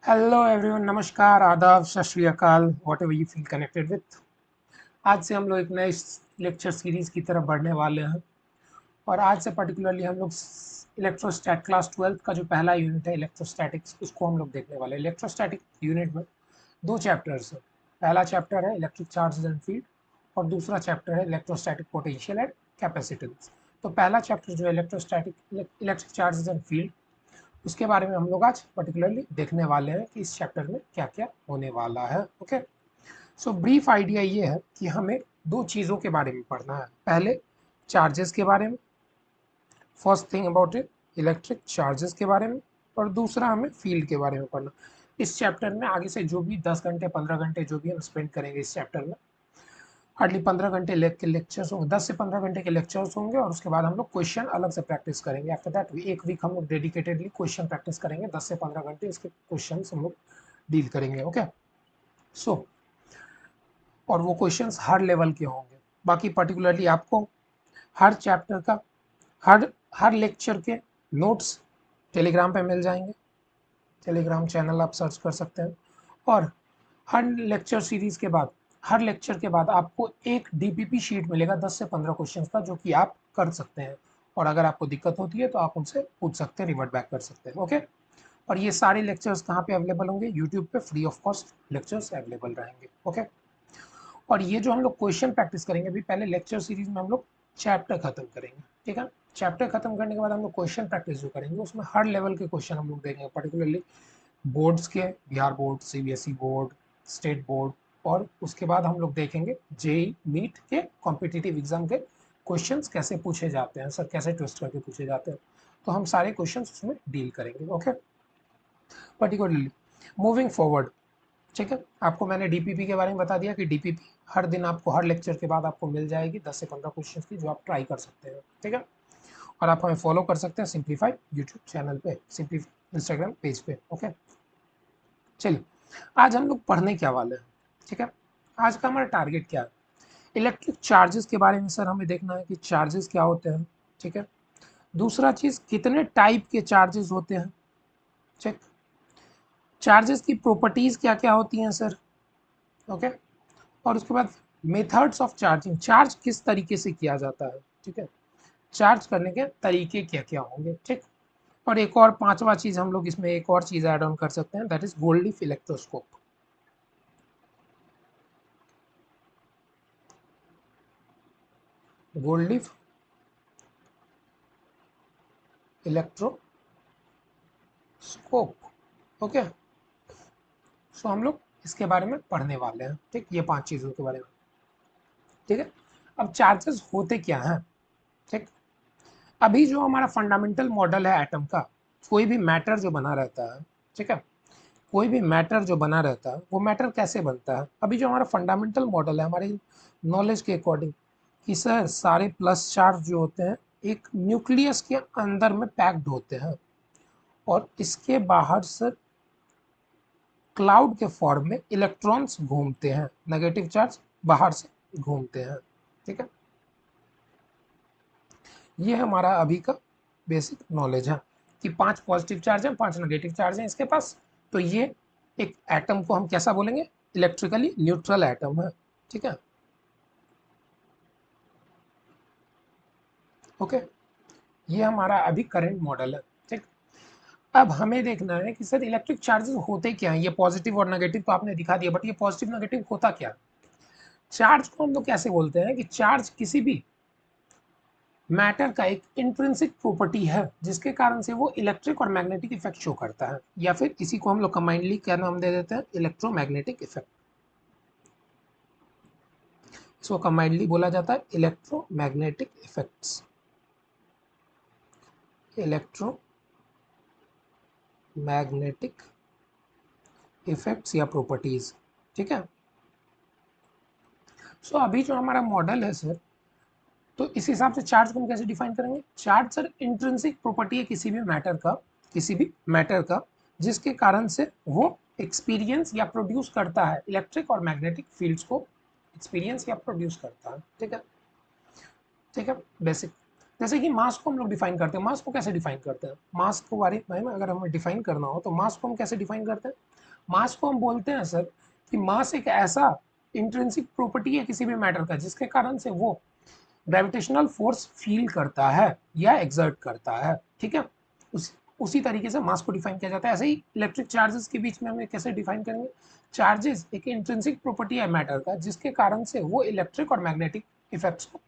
Hello everyone, नमस्कार, आदाब, सत श्री अकाल, what ever you feel connected with. आज से हम लोग एक नए लेक्चर सीरीज़ की तरफ बढ़ने वाले हैं। और आज से पर्टिकुलरली हम लोग इलेक्ट्रोस्टैट क्लास 12 का जो पहला यूनिट है इलेक्ट्रोस्टैटिक्स, उसको हम लोग देखने वाले हैं। इलेक्ट्रोस्टैटिक यूनिट में दो चैप्टर्स हैं। पहला चैप्टर है इलेक्ट्रिक चार्जेस एंड फील्ड और दूसरा चैप्टर है इलेक्ट्रोस्टैटिक पोटेंशियल एंड कैपेसिटेंस। तो पहला चैप्टर जो है electrostatic electric charges and field, उसके बारे में हम लोग आज पर्टिकुलरली देखने वाले हैं कि इस चैप्टर में क्या क्या होने वाला है। ओके, सो ब्रीफ आइडिया ये है कि हमें दो चीज़ों के बारे में पढ़ना है। पहले चार्जेस के बारे में, first thing about it, electric charges के बारे में, और दूसरा हमें फील्ड के बारे में पढ़ना। इस चैप्टर में आगे से जो भी 10 घंटे 15 घंटे जो भी हम स्पेंड करेंगे इस चैप्टर में, हार्डली 15 घंटे के लेक्चर्स होंगे, 10 से 15 घंटे के लेक्चर्स होंगे। और उसके बाद हम लोग क्वेश्चन अलग से प्रैक्टिस करेंगे। आफ्टर दैट एक वीक हम लोग डेडिकेटेडली क्वेश्चन प्रैक्टिस करेंगे, 10 से 15 घंटे इसके क्वेश्चन हम लोग डील करेंगे। ओके, सो और वो क्वेश्चंस हर लेवल के होंगे। बाकी पर्टिकुलरली आपको हर चैप्टर का हर हर लेक्चर के नोट्स टेलीग्राम पे मिल जाएंगे। टेलीग्राम चैनल आप सर्च कर सकते हैं। और हर लेक्चर सीरीज के बाद, हर लेक्चर के बाद आपको एक डीपीपी शीट मिलेगा 10 से 15 क्वेश्चंस का, जो कि आप कर सकते हैं। और अगर आपको दिक्कत होती है तो आप उनसे पूछ सकते हैं, रिवर्ट बैक कर सकते हैं। ओके, और ये सारे लेक्चर्स कहाँ पे अवेलेबल होंगे? यूट्यूब पे free of cost lectures available रहेंगे। ओके, और ये जो हम लोग क्वेश्चन प्रैक्टिस करेंगे, अभी पहले लेक्चर सीरीज में हम लोग चैप्टर खत्म करेंगे, ठीक है। चैप्टर खत्म करने के बाद हम लोग क्वेश्चन प्रैक्टिस जो करेंगे, उसमें हर लेवल के क्वेश्चन हम लोग देखेंगे, पर्टिकुलरली बोर्ड्स के, Bihar board, CBSE board, state board. और उसके बाद हम लोग देखेंगे जेई नीट के कॉम्पिटिटिव एग्जाम के क्वेश्चंस कैसे पूछे जाते हैं, सर कैसे ट्विस्ट करके पूछे जाते हैं। तो हम सारे क्वेश्चंस उसमें डील करेंगे। ओके, पर्टिकुलरली मूविंग फॉरवर्ड, ठीक है। आपको मैंने डीपीपी के बारे में बता दिया कि डीपीपी हर दिन आपको, हर लेक्चर के बाद आपको मिल जाएगी 10 से 15 क्वेश्चंस की, जो आप ट्राई कर सकते हैं, ठीक है। और आप हमें फॉलो कर सकते हैं सिंप्लीफाई यूट्यूब चैनल पे, सिंप्लीफाई इंस्टाग्राम पेज पे। ओके, चलिए आज हम लोग पढ़ने क्या वाले हैं, ठीक है। आज का हमारा टारगेट क्या है? इलेक्ट्रिक चार्जेस के बारे में सर हमें देखना है कि चार्जेस क्या होते हैं, ठीक है। दूसरा चीज़, कितने टाइप के चार्जेस होते हैं, चेक। चार्जेस की प्रॉपर्टीज़ क्या क्या होती हैं सर, ओके। और उसके बाद मेथड्स ऑफ चार्जिंग, चार्ज किस तरीके से किया जाता है, ठीक है। चार्ज करने के तरीके क्या क्या होंगे, ठीक। और एक और पांचवा चीज़ हम लोग इसमें एक और चीज़ ऐड ऑन कर सकते हैं, that is gold leaf electroscope. Gold leaf electroscope. Okay, so हम लोग इसके बारे में पढ़ने वाले हैं, ठीक, ये पांच चीज़ों के बारे में, ठीक है। अब चार्जेस होते क्या हैं, ठीक। अभी जो हमारा फंडामेंटल मॉडल है एटम का, कोई भी मैटर जो बना रहता है, ठीक है, कोई भी मैटर जो बना रहता है वो मैटर कैसे बनता है? अभी जो हमारा फंडामेंटल मॉडल है हमारी नॉलेज के अकॉर्डिंग, कि सर सारे प्लस चार्ज जो होते हैं एक न्यूक्लियस के अंदर में पैक्ड होते हैं, और इसके बाहर सर क्लाउड के फॉर्म में इलेक्ट्रॉन्स घूमते हैं, नेगेटिव चार्ज बाहर से घूमते हैं, ठीक है। ये हमारा अभी का बेसिक नॉलेज है कि 5 पॉजिटिव चार्ज है, 5 नेगेटिव चार्ज है इसके पास। तो ये एक एटम को हम कैसा बोलेंगे? इलेक्ट्रिकली न्यूट्रल एटम है, ठीक है। ओके, ये हमारा अभी करंट मॉडल है, ठीक। अब हमें देखना है कि सर इलेक्ट्रिक चार्जेस होते क्या हैं। ये पॉजिटिव और नेगेटिव तो आपने दिखा दिया, बट ये पॉजिटिव नेगेटिव होता क्या? चार्ज को हम लोग कैसे बोलते हैं कि चार्ज किसी भी मैटर का एक इंट्रिंसिक प्रॉपर्टी है, जिसके कारण से वो इलेक्ट्रिक और मैग्नेटिक इफेक्ट शो करता है, या फिर इसी को हम लोग कंबाइंडली क्या नाम दे देते हैं? Electromagnetic effect. इसको कंबाइंडली बोला जाता है इलेक्ट्रोमैग्नेटिक इफेक्ट्स, इलेक्ट्रोमैग्नेटिक इफेक्ट्स या प्रॉपर्टीज, ठीक है। सो अभी जो हमारा मॉडल है सर, तो इस हिसाब से चार्ज को हम कैसे डिफाइन करेंगे? चार्ज सर इंट्रिंसिक प्रॉपर्टी है किसी भी मैटर का, किसी भी मैटर का, जिसके कारण से वो एक्सपीरियंस या प्रोड्यूस करता है इलेक्ट्रिक और मैग्नेटिक फील्ड्स को, एक्सपीरियंस या प्रोड्यूस करता है, ठीक है, ठीक है, बेसिक। जैसे कि मास को हम लोग डिफाइन करते हैं, मास को कैसे डिफाइन करते हैं, मास को बारे में अगर हमें डिफाइन करना हो तो मास को हम कैसे डिफाइन करते हैं, मास को हम बोलते हैं सर कि मास एक ऐसा इंट्रिंसिक प्रॉपर्टी है किसी भी मैटर का जिसके कारण से वो ग्रेविटेशनल फोर्स फील करता है या एग्जर्ट करता है, ठीक है। उसी तरीके से मास को डिफाइन किया जाता है। ऐसे ही इलेक्ट्रिक चार्जेस के बीच में हम कैसे डिफाइन करेंगे, चार्जेस एक इंट्रिंसिक प्रॉपर्टी है मैटर का जिसके कारण से वो इलेक्ट्रिक और मैग्नेटिक इफेक्ट्स को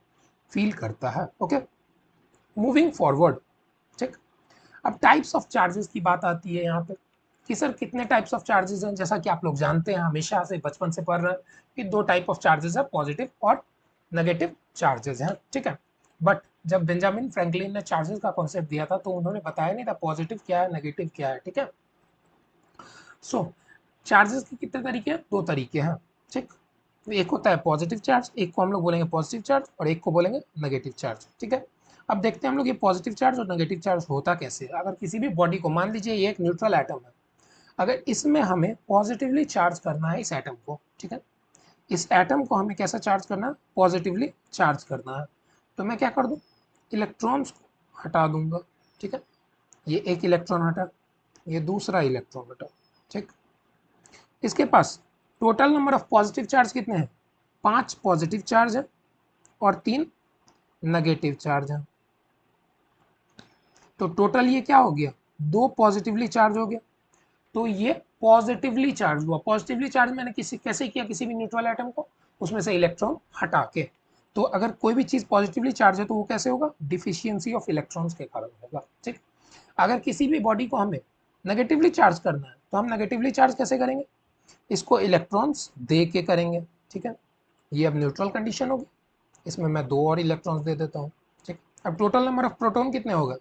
फील करता है। ओके, मूविंग फॉरवर्ड, ठीक। अब टाइप्स ऑफ चार्जेस की बात आती है यहाँ पे कि सर कितने टाइप्स ऑफ चार्जेस हैं। जैसा कि आप लोग जानते हैं, हमेशा से बचपन से पढ़ रहे हैं कि दो टाइप ऑफ चार्जेस है, पॉजिटिव और नेगेटिव चार्जेस हैं, ठीक है। बट जब बेंजामिन फ्रैंकलिन ने चार्जेस का कॉन्सेप्ट दिया था तो उन्होंने बताया नहीं था पॉजिटिव क्या है नेगेटिव क्या है, ठीक है। सो चार्जेस के कितने तरीके हैं, दो तरीके हैं, ठीक। एक होता है पॉजिटिव चार्ज, एक को हम लोग बोलेंगे पॉजिटिव चार्ज और एक को बोलेंगे नेगेटिव चार्ज, ठीक है। अब देखते हैं हम लोग ये पॉजिटिव चार्ज और नेगेटिव चार्ज होता कैसे है। अगर किसी भी बॉडी को, मान लीजिए ये एक न्यूट्रल एटम है, अगर इसमें हमें पॉजिटिवली चार्ज करना है इस एटम को, ठीक है, इस एटम को हमें कैसा चार्ज करना है, पॉजिटिवली चार्ज करना है, तो मैं क्या कर दूं, इलेक्ट्रॉन्स को हटा दूंगा, ठीक है। ये एक इलेक्ट्रॉन हटा, ये दूसरा इलेक्ट्रॉन हटा, ठीक। इसके पास total number of positive charge कितने हैं, 5 पॉजिटिव चार्ज है और 3 नेगेटिव चार्ज है। तो टोटल ये क्या हो गया, 2 पॉजिटिवली चार्ज हो गया। तो ये पॉजिटिवली चार्ज हुआ। पॉजिटिवली चार्ज मैंने किसी कैसे किया, किसी भी न्यूट्रल एटम को उसमें से इलेक्ट्रॉन हटा के। तो अगर कोई भी चीज पॉजिटिवली चार्ज है तो वो कैसे होगा, डिफिशियंसी ऑफ इलेक्ट्रॉन्स के कारण होगा, ठीक। अगर किसी भी बॉडी को हमें नेगेटिवली चार्ज करना है तो हम नेगेटिवली चार्ज कैसे करेंगे, इसको इलेक्ट्रॉन्स दे के करेंगे, ठीक है। ये अब न्यूट्रल कंडीशन होगी, इसमें मैं 2 और इलेक्ट्रॉन्स दे देता हूँ, ठीक। अब टोटल नंबर ऑफ प्रोटॉन कितने होगा,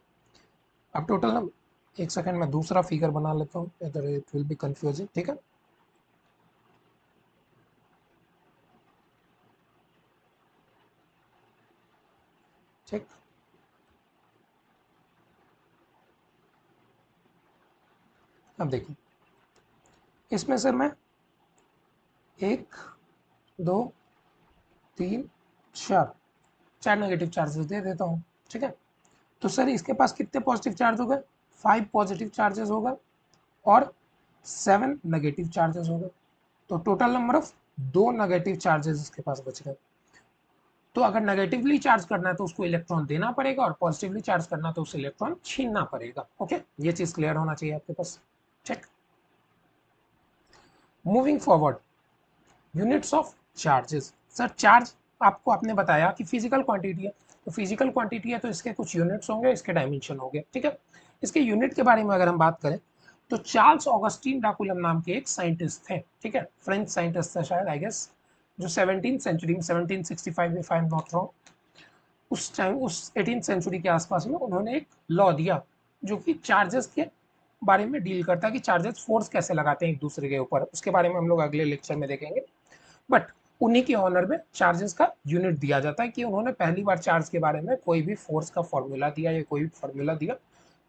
अब टोटल नंबर, एक सेकंड मैं दूसरा फिगर बना लेता हूँ, इधर इट विल बी कंफ्यूजिंग, ठीक है। ठीक, अब देखिए इसमें सर मैं 1 2 3 4 4 नेगेटिव चार्जेस दे देता हूँ, ठीक है। तो सर इसके पास कितने पॉजिटिव चार्ज हो गए, 5 पॉजिटिव चार्जेस हो गए और 7 नेगेटिव चार्जेस हो गए। तो total number of 2 negative charges इसके पास बच गए। तो अगर नेगेटिवली चार्ज करना है तो उसको इलेक्ट्रॉन देना पड़ेगा और पॉजिटिवली चार्ज करना है तो उसे इलेक्ट्रॉन छीनना पड़ेगा। ओके, ये चीज क्लियर होना चाहिए आपके पास, ठीक। Moving forward, units of charges. Sir charge आपको आपने बताया कि फिजिकल क्वांटिटी है, तो फिजिकल क्वांटिटी है तो इसके कुछ यूनिट्स होंगे, इसके डायमेंशन होंगे, ठीक है। इसके यूनिट के बारे में अगर हम बात करें तो चार्ल्स ऑगस्टीन डाकुलम नाम के एक साइंटिस्ट थे, ठीक है, फ्रेंच साइंटिस्ट था शायद, आई गेस, जो 17th सेंचुरी में 1765 if I am not wrong, उस टाइम उस 18th सेंचुरी के आसपास में उन्होंने एक लॉ दिया जो कि चार्जेस के बारे में डील करता है कि चार्जेस फोर्स कैसे लगाते हैं एक दूसरे के ऊपर। उसके बारे में हम लोग अगले लेक्चर में देखेंगे। बट उन्हीं के ऑनर में चार्जेस का यूनिट दिया जाता है कि उन्होंने पहली बार चार्ज के बारे में कोई भी फोर्स का फॉर्मूला दिया या कोई भी फॉर्मूला दिया,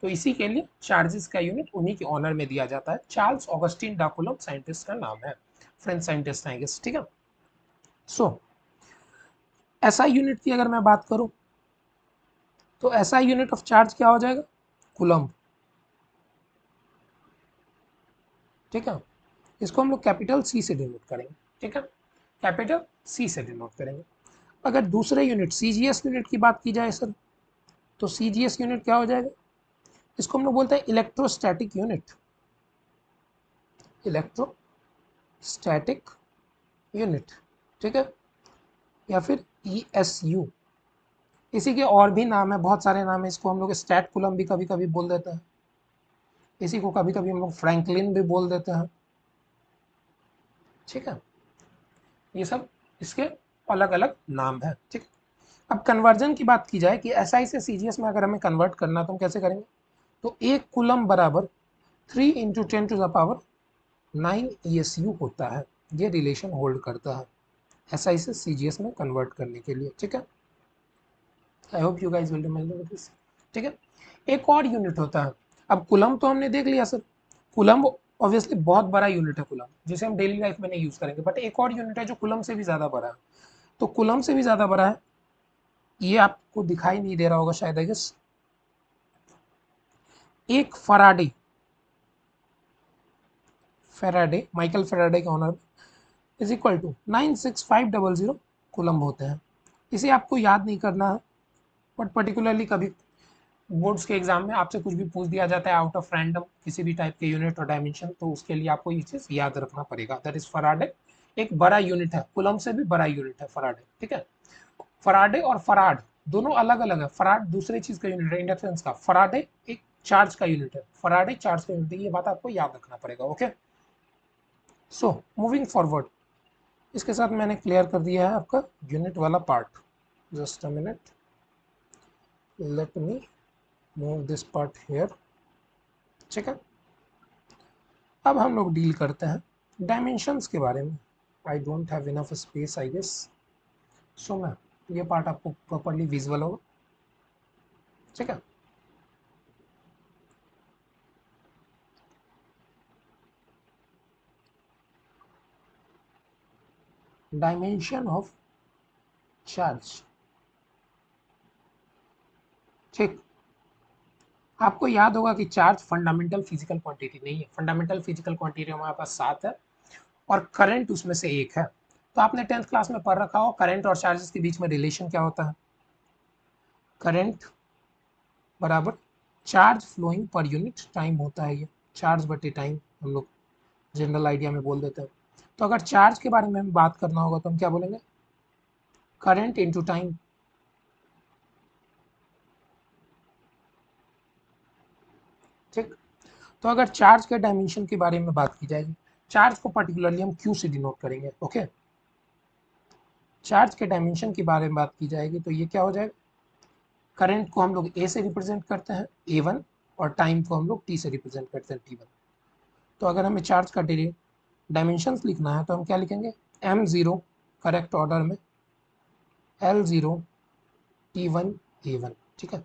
तो इसी के लिए चार्जेस का यूनिट उन्हीं के ऑनर में दिया जाता है। चार्ल्स ऑगस्टीन डाकुलम साइंटिस्ट का नाम है, फ्रेंच साइंटिस्ट हैं, ठीक है। सो ऐसा यूनिट की अगर मैं बात करूं तो ऐसा यूनिट ऑफ चार्ज क्या हो जाएगा, कूलम्ब, ठीक है। इसको हम लोग कैपिटल सी से डिनोट करेंगे, ठीक है, कैपिटल सी से डिनोट करेंगे। अगर दूसरे यूनिट सीजीएस यूनिट की बात की जाए सर, तो सीजीएस यूनिट क्या हो जाएगा, इसको हम लोग बोलते हैं इलेक्ट्रोस्टैटिक यूनिट, इलेक्ट्रोस्टैटिक यूनिट, ठीक है, या फिर ईएसयू। इसी के और भी नाम है, बहुत सारे नाम है, इसको हम लोग स्टैट कूलम भी कभी कभी बोल देते हैं, इसी को कभी कभी हम लोग फ्रैंकलिन भी बोल देते हैं, ठीक है। ये सब इसके अलग अलग नाम है, ठीक। अब कन्वर्जन की बात की जाए कि एसआई से सीजीएस में अगर हमें कन्वर्ट करना तो हम कैसे करेंगे, तो 1 कूलम बराबर 3 × 10⁻9 ESU होता है। ये रिलेशन होल्ड करता है एसआई से सीजीएस में कन्वर्ट करने के लिए, ठीक है। I hope you guys will remember with this, ठीक है। एक और यूनिट होता है, अब कूलम तो हमने देख लिया सर, कूलम ऑब्वियसली बहुत बड़ा यूनिट है कूलम, जिसे हम डेली लाइफ में नहीं यूज करेंगे, बट एक और यूनिट है जो कूलम से भी ज्यादा बड़ा है। तो कूलम से भी ज्यादा बड़ा है ये आपको दिखाई नहीं दे रहा होगा शायद, आई गेस। एक फराडे, फेराडे, माइकल फेराडे का honour is equal to 96500 coulomb होते हैं। इसे आपको याद नहीं करना है, बट पर्टिकुलरली कभी बोर्ड्स के एग्जाम में आपसे कुछ भी पूछ दिया जाता है आउट ऑफ रैंडम किसी भी टाइप के यूनिट और डायमेंशन, तो उसके लिए आपको ये चीज़ याद रखना पड़ेगा। दैट इज फराडे, एक बड़ा यूनिट है, कूलम्ब से भी बड़ा यूनिट है फराडे, ठीक है। फराडे और फराड दोनों अलग अलग है। फराड दूसरी चीज का यूनिट है, इंडक्टेंस का। फराडे एक चार्ज का यूनिट है, फराडे चार्ज का यूनिट है। ये बात आपको याद रखना पड़ेगा, ओके। सो मूविंग फॉरवर्ड, इसके साथ मैंने क्लियर कर दिया है आपका यूनिट वाला part. Just a minute, let me move this part here, ठीक है। अब हम लोग डील करते हैं डायमेंशंस के बारे में। I don't have enough space I guess, so मैं ये पार्ट आपको प्रॉपरली विजुअल होगा, ठीक है। डायमेंशन ऑफ चार्ज, ठीक। आपको याद होगा कि चार्ज फंडामेंटल फिजिकल क्वांटिटी नहीं है। फंडामेंटल फिजिकल क्वांटिटी हमारे पास 7 है और करंट उसमें से एक है। तो आपने 10th क्लास में पढ़ रखा हो करंट और चार्जेस के बीच में रिलेशन क्या होता है। करंट बराबर चार्ज फ्लोइंग पर यूनिट टाइम होता है। ये चार्ज बटे टाइम हम लोग जनरल आइडिया में बोल देते हैं। तो अगर चार्ज के बारे में हमें बात करना होगा तो हम क्या बोलेंगे, करंट इंटू टाइम, ठीक। तो अगर चार्ज के डायमेंशन के बारे में बात की जाएगी, चार्ज को पर्टिकुलरली हम क्यू से डिनोट करेंगे, ओके। चार्ज के डायमेंशन के बारे में बात की जाएगी तो ये क्या हो जाएगा, करंट को हम लोग ए से रिप्रेजेंट करते हैं A1, और टाइम को हम लोग टी से रिप्रेजेंट करते हैं T1। तो अगर हमें चार्ज का डायमेंशंस लिखना है तो हम क्या लिखेंगे, M0 करेक्ट ऑर्डर में, L0 T1 A1, ठीक है।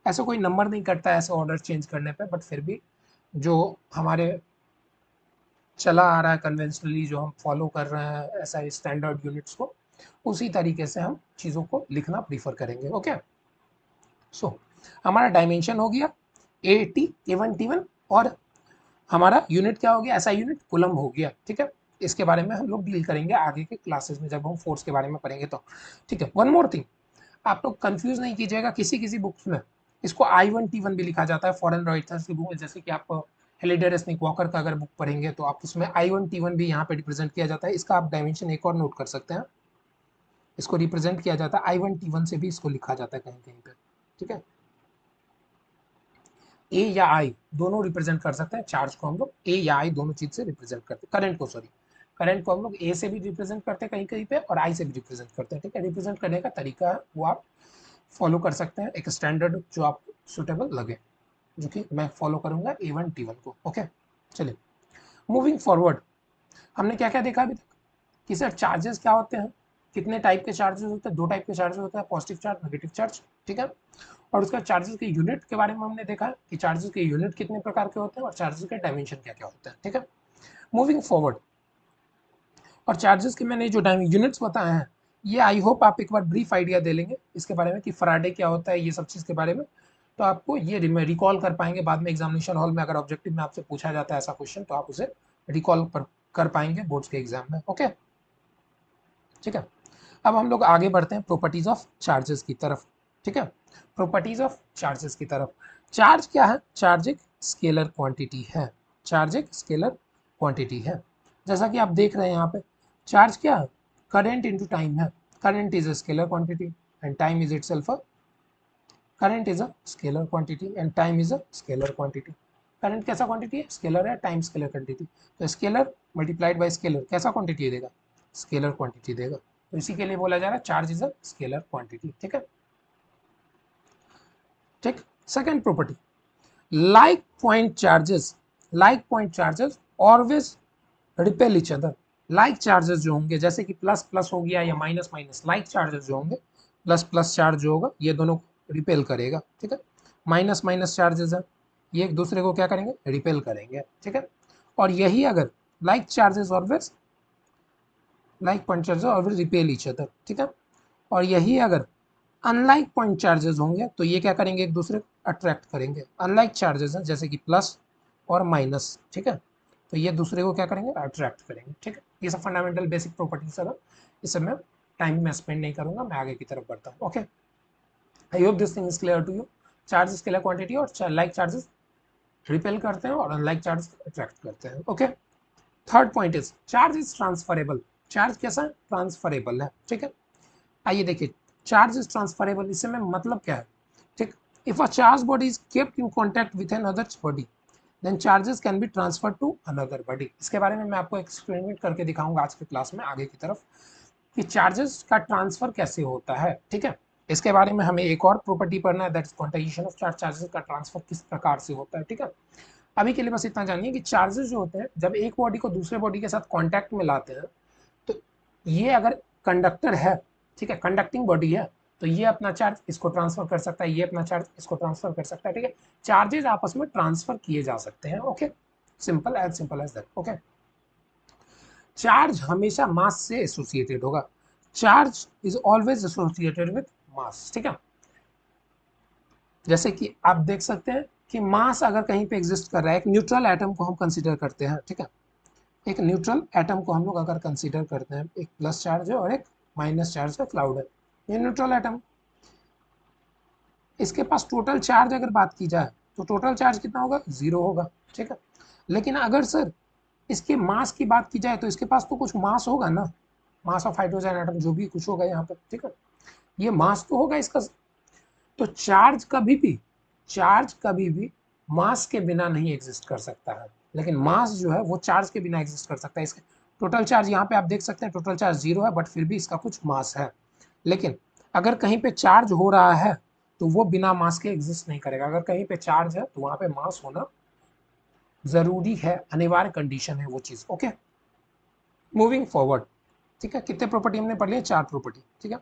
ऐसा कोई नंबर नहीं करता है ऐसे ऑर्डर चेंज करने पे, बट फिर भी जो हमारे चला आ रहा है कन्वेंशनली, जो हम फॉलो कर रहे हैं ऐसा स्टैंडर्ड यूनिट्स को, उसी तरीके से हम चीज़ों को लिखना प्रीफर करेंगे, ओके। सो हमारा डायमेंशन हो गया A1 T1, और हमारा यूनिट क्या हो गया, ऐसा यूनिट कूलम्ब हो गया, ठीक है। इसके बारे में हम लोग डील करेंगे आगे के क्लासेस में जब हम फोर्स के बारे में पढ़ेंगे तो, ठीक है। वन मोर थिंग, आप लोग कंफ्यूज नहीं कीजिएगा, किसी किसी बुक्स में इसको I1T1 भी लिखा जाता है। फॉरेन राइटर्स की बुक में, जैसे कि आप हेलिडेरस निक वॉकर का अगर बुक पढ़ेंगे तो आप उसमें I1T1 भी यहाँ पे रिप्रेजेंट किया जाता है। इसका आप डायमेंशन एक और नोट कर सकते हैं, इसको रिप्रेजेंट किया जाता है I1T1 से भी, इसको लिखा जाता है कहीं कहीं पे, ठीक है। ए या आई दोनों रिप्रेजेंट कर सकते हैं चार्ज को, हम लोग ए या आई दोनों चीज से रिप्रेजेंट करते हैं। करंट को, सॉरी, करंट को हम लोग ए से भी रिप्रेजेंट करते हैं कहीं कहीं पे, और आई से भी रिप्रेजेंट करते हैं, ठीक है। रिप्रेजेंट करने का तरीका है वो आप फॉलो कर सकते हैं, एक स्टैंडर्ड जो आपको सुटेबल लगे, जो कि मैं फॉलो करूंगा A1T1 को, ओके। चलिए मूविंग फॉरवर्ड, हमने क्या क्या देखा अभी तक कि सर चार्जेस क्या होते हैं, कितने टाइप के चार्जेस होते हैं। 2 टाइप के चार्जेस होते हैं, पॉजिटिव चार्ज, नेगेटिव चार्ज, ठीक है। और उसका चार्जेस के यूनिट के बारे में हमने देखा कि चार्जेस के यूनिट कितने प्रकार के होते हैं और चार्जेस के डायमेंशन क्या क्या होते हैं, ठीक है। मूविंग फॉरवर्ड, और चार्जेस के मैंने जो यूनिट्स बताए हैं, ये आई होप आप एक बार ब्रीफ आइडिया दे लेंगे इसके बारे में कि फराडे क्या होता है, ये सब चीज़ के बारे में। तो आपको ये रिकॉल कर पाएंगे बाद में एग्जामिनेशन हॉल में, अगर ऑब्जेक्टिव में आपसे पूछा जाता है ऐसा क्वेश्चन तो आप उसे रिकॉल कर पाएंगे बोर्ड्स के एग्जाम में, ओके, ठीक है। अब हम लोग आगे बढ़ते हैं प्रॉपर्टीज ऑफ चार्जेस की तरफ, ठीक है। प्रॉपर्टीज ऑफ चार्जेस की तरफ, चार्ज क्या है, चार्ज एक स्केलर क्वांटिटी है, चार्ज एक स्केलर क्वांटिटी है। जैसा कि आप देख रहे हैं यहाँ पे, चार्ज क्या है, करंट इनटू टाइम है। Current is a scalar quantity and time is itself a, current is a scalar quantity and time is a scalar quantity. Current कैसा क्वांटिटी है, स्केलर है, टाइम स्केलर क्वांटिटी। तो scalar multiplied by scalar कैसा quantity देगा, scalar quantity देगा। तो इसी के लिए बोला जा रहा है charge is a scalar quantity, ठीक है। ठीक, second property, like point charges, like point charges always repel each other। like charges जो होंगे, जैसे कि प्लस प्लस हो गया या माइनस माइनस, like charges जो होंगे, प्लस प्लस चार्ज जो होगा ये दोनों को रिपेल करेगा, ठीक है। माइनस माइनस चार्जेस है, ये एक दूसरे को क्या करेंगे, रिपेल करेंगे, ठीक है। और यही अगर like charges always, like point charges always repel each other, ठीक है। और यही अगर अनलाइक पॉइंट चार्जेस होंगे तो ये क्या करेंगे, एक दूसरे को अट्रैक्ट करेंगे। अनलाइक चार्जेस हैं जैसे कि प्लस और माइनस, ठीक है, तो ये दूसरे को क्या करेंगे, अट्रैक्ट करेंगे, ठीक है। ये सब फंडामेंटल बेसिक प्रॉपर्टीज है, इस सब में टाइम में स्पेंड नहीं करूंगा, मैं आगे की तरफ बढ़ता हूँ। Okay, I hope this thing is clear to you. Charge scalar quantity और लाइक चार्जेस रिपेल करते हैं और अनलाइक चार्ज अट्रैक्ट करते हैं। Okay, third point is charge is transferable. Charge कैसा, ट्रांसफरेबल है, ठीक है। आइए देखिए, चार्ज इज ट्रांसफरेबल, इससे में मतलब क्या है, ठीक। If a charge body is kept in contact with an other body then charges can be transfer to another body. इसके बारे में मैं आपको एक्सपेरिमेंट करके दिखाऊंगा आज की क्लास में आगे की तरफ कि चार्जेस का ट्रांसफर कैसे होता है, ठीक है। इसके बारे में हमें एक और प्रॉपर्टी पढ़ना है, that is quantization of charge. Charges का ट्रांसफर किस प्रकार से होता है, ठीक है। अभी के लिए बस इतना जानिए कि चार्जेस जो होते हैं जब एक बॉडी को दूसरे बॉडी के साथ कांटेक्ट में लाते हैं, तो ये अगर कंडक्टर है, ठीक है, कंडक्टिंग बॉडी है, तो ये अपना चार्ज इसको ट्रांसफर कर सकता है, ये अपना चार्ज इसको ट्रांसफर कर सकता है, ठीक है। चार्जेस आपस में ट्रांसफर किए जा सकते हैं। Okay, simple as that. Okay, charge हमेशा मास से एसोसिएटेड होगा। Charge is always associated with mass, ठीक है। जैसे कि आप देख सकते हैं कि मास अगर कहीं पे एग्जिस्ट कर रहा है, एक न्यूट्रल एटम को हम कंसीडर करते हैं, ठीक है। एक न्यूट्रल एटम को हम लोग अगर कंसीडर करते हैं, एक प्लस चार्ज है और एक माइनस चार्ज का क्लाउड है, ये न्यूट्रल एटम। इसके पास टोटल चार्ज अगर बात की जाए तो टोटल चार्ज कितना होगा, 0 होगा, ठीक है। लेकिन अगर सर इसके मास की बात की जाए तो इसके पास तो कुछ मास होगा ना, मास ऑफ हाइड्रोजन एटम जो भी कुछ होगा यहाँ पर, ठीक है, ये मास तो होगा इसका। तो चार्ज कभी भी मास के बिना नहीं एग्जिस्ट कर सकता है, लेकिन मास जो है वो चार्ज के बिना एग्जिस्ट कर सकता है। इसके टोटल चार्ज यहाँ पे आप देख सकते हैं, टोटल चार्ज 0 है, बट फिर भी इसका कुछ मास है। लेकिन अगर कहीं पे चार्ज हो रहा है तो वो बिना मास के एग्जिस्ट नहीं करेगा। अगर कहीं पे चार्ज है तो वहां पे मास होना जरूरी है, अनिवार्य कंडीशन है वो चीज। ओके, मूविंग फॉरवर्ड, ठीक है। कितने प्रॉपर्टी हमने पढ़ लिया, 4 प्रॉपर्टी, ठीक है।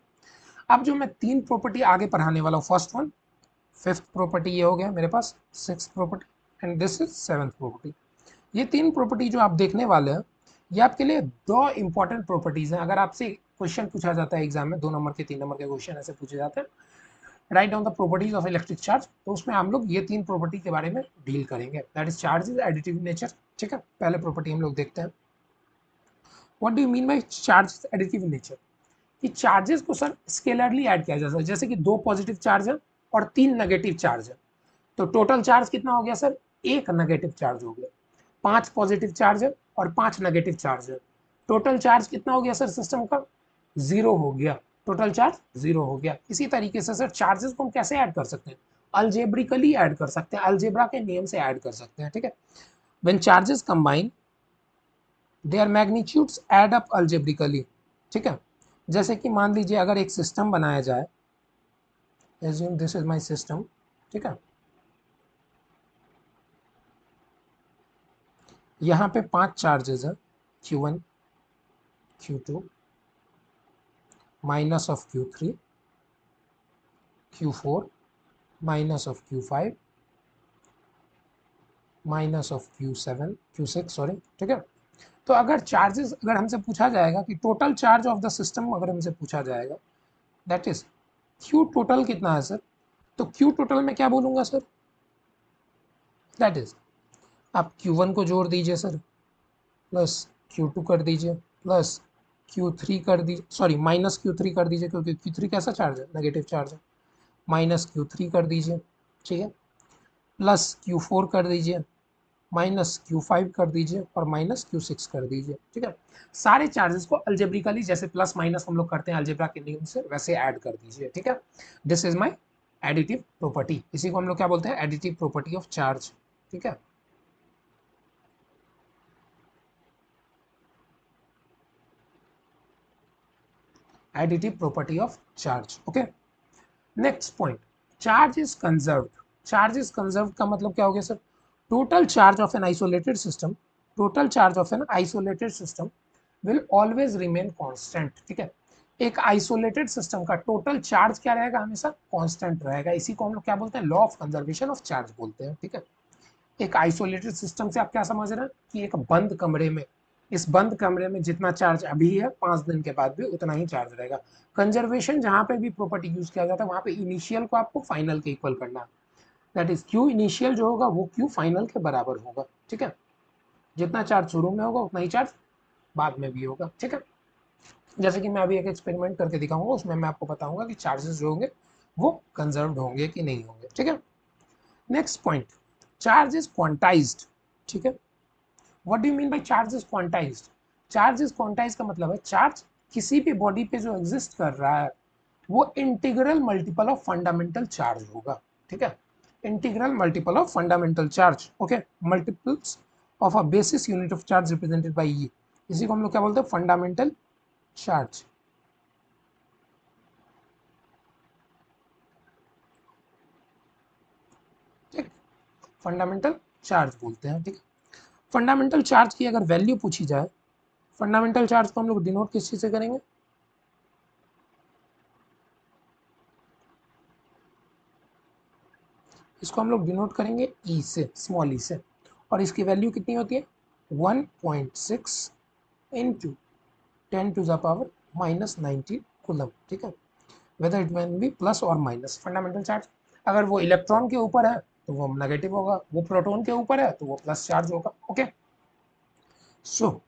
अब जो मैं 3 प्रॉपर्टी आगे पढ़ाने वाला हूँ, फर्स्ट वन, फिफ्थ प्रॉपर्टी ये हो गया मेरे पास, six property and this is seventh property. ये 3 प्रॉपर्टी जो आप देखने वाले हैं, ये आपके लिए 2 इंपॉर्टेंट प्रॉपर्टीज हैं। अगर आपसे क्वेश्चन पूछा जाता है एग्जाम में, 2 नंबर के 3 नंबर के क्वेश्चन ऐसे पूछे जाते हैं, write down the properties of electric charge, तो उसमें हम लोग ये 3 प्रॉपर्टी के बारे में डील करेंगे। That is charge is additive nature, ठीक है। पहले प्रॉपर्टी हम लोग देखते हैं, what do you mean by charge additive nature. कि चार्जेस को सर स्केलरली ऐड किया जा सकता है, जैसे कि 2 पॉजिटिव चार्ज है और 3 नेगेटिव चार्ज है, तो टोटल चार्ज कितना हो गया सर, 1 नेगेटिव चार्ज हो गया। 5 पॉजिटिव चार्ज है और 5 नेगेटिव चार्ज है, टोटल चार्ज कितना हो गया सर सिस्टम का, 0 हो गया। टोटल चार्ज 0 हो गया। इसी तरीके से सर चार्जेस को हम कैसे ऐड कर सकते हैं, अल्जेब्रिकली ऐड कर सकते हैं, अलजेब्रा के नियम से ऐड कर सकते हैं, ठीक है। When charges combine their magnitudes add up algebraically, ठीक है। जैसे कि मान लीजिए अगर एक सिस्टम बनाया जाए, assume this is my system, ठीक है। यहाँ पे 5 चार्जेस है, Q1, Q2, minus of Q3, Q4, minus of Q5, minus of Q6 sorry, ठीक है। तो अगर चार्जेस, अगर हमसे पूछा जाएगा कि total charge of the system अगर हमसे पूछा जाएगा, दैट इज Q टोटल कितना है सर, तो Q टोटल में क्या बोलूँगा सर, दैट इज आप Q1 को जोड़ दीजिए सर, प्लस Q2 कर दीजिए, प्लस Q3 कर दीजिए, सॉरी माइनस Q3 कर दीजिए, क्योंकि Q3 कैसा चार्ज है, नेगेटिव चार्ज है, माइनस Q3 कर दीजिए, ठीक है, प्लस Q4 कर दीजिए, माइनस Q5 कर दीजिए और माइनस Q6 कर दीजिए, ठीक है। सारे चार्जेस को अल्जेब्रिकली जैसे प्लस माइनस हम लोग करते हैं अल्जेब्रा के नियम से, वैसे ऐड कर दीजिए, ठीक है। This is my additive property, इसी को हम लोग क्या बोलते हैं, एडिटिव प्रॉपर्टी ऑफ चार्ज, ठीक है। Additive property of charge, okay. Next point, charge is conserved. Charge is conserved का मतलब क्या हो गया sir, total charge of an isolated system, total charge of an isolated system will always remain constant, ठीक है। एक आइसोलेटेड सिस्टम का total charge क्या रहेगा, हमेशा कांस्टेंट रहेगा। इसी को हम लोग क्या बोलते हैं, law of conservation of charge बोलते हैं, ठीक है। एक आइसोलेटेड सिस्टम से आप क्या समझ रहे हैं कि एक बंद कमरे में इस बंद कमरे में जितना चार्ज अभी है 5 दिन के बाद भी उतना ही चार्ज रहेगा। कंजर्वेशन जहाँ पे भी प्रॉपर्टी यूज किया जाता है वहाँ पे इनिशियल को आपको फाइनल के इक्वल करना है, दैट इज क्यू इनिशियल जो होगा वो क्यू फाइनल के बराबर होगा। ठीक है, जितना चार्ज शुरू में होगा उतना ही चार्ज बाद में भी होगा। ठीक है, जैसे कि मैं अभी एक एक्सपेरिमेंट करके दिखाऊंगा, उसमें मैं आपको बताऊंगा कि चार्जेस जो होंगे वो कंजर्व्ड होंगे कि नहीं होंगे। ठीक है, next point, charge is quantized. ठीक है, what do you mean by charge is quantized? Charge is quantize का मतलब है चार्ज किसी भी बॉडी पे जो एग्जिस्ट कर रहा है वो integral multiple of fundamental charge होगा। ठीक है, integral multiple of fundamental charge. Okay, multiples of a basis unit of charge represented by E, इसी को हम लोग क्या बोलते हैं, फंडामेंटल चार्ज। ठीक, फंडामेंटल चार्ज बोलते हैं। ठीक है, फंडामेंटल चार्ज की अगर वैल्यू पूछी जाए, फंडामेंटल चार्ज को हम लोग डिनोट किस चीज से करेंगे, इसको हम लोग डिनोट करेंगे ई से, स्मॉल ई से, और इसकी वैल्यू कितनी होती है 1.6 इंटू 10⁻⁻19 कूलम। ठीक है, whether it man B plus और माइनस। फंडामेंटल चार्ज अगर वो इलेक्ट्रॉन के ऊपर है तो वो नेगेटिव होगा, वो प्रोटॉन के ऊपर है तो वो प्लस चार्ज होगा। ओके, सो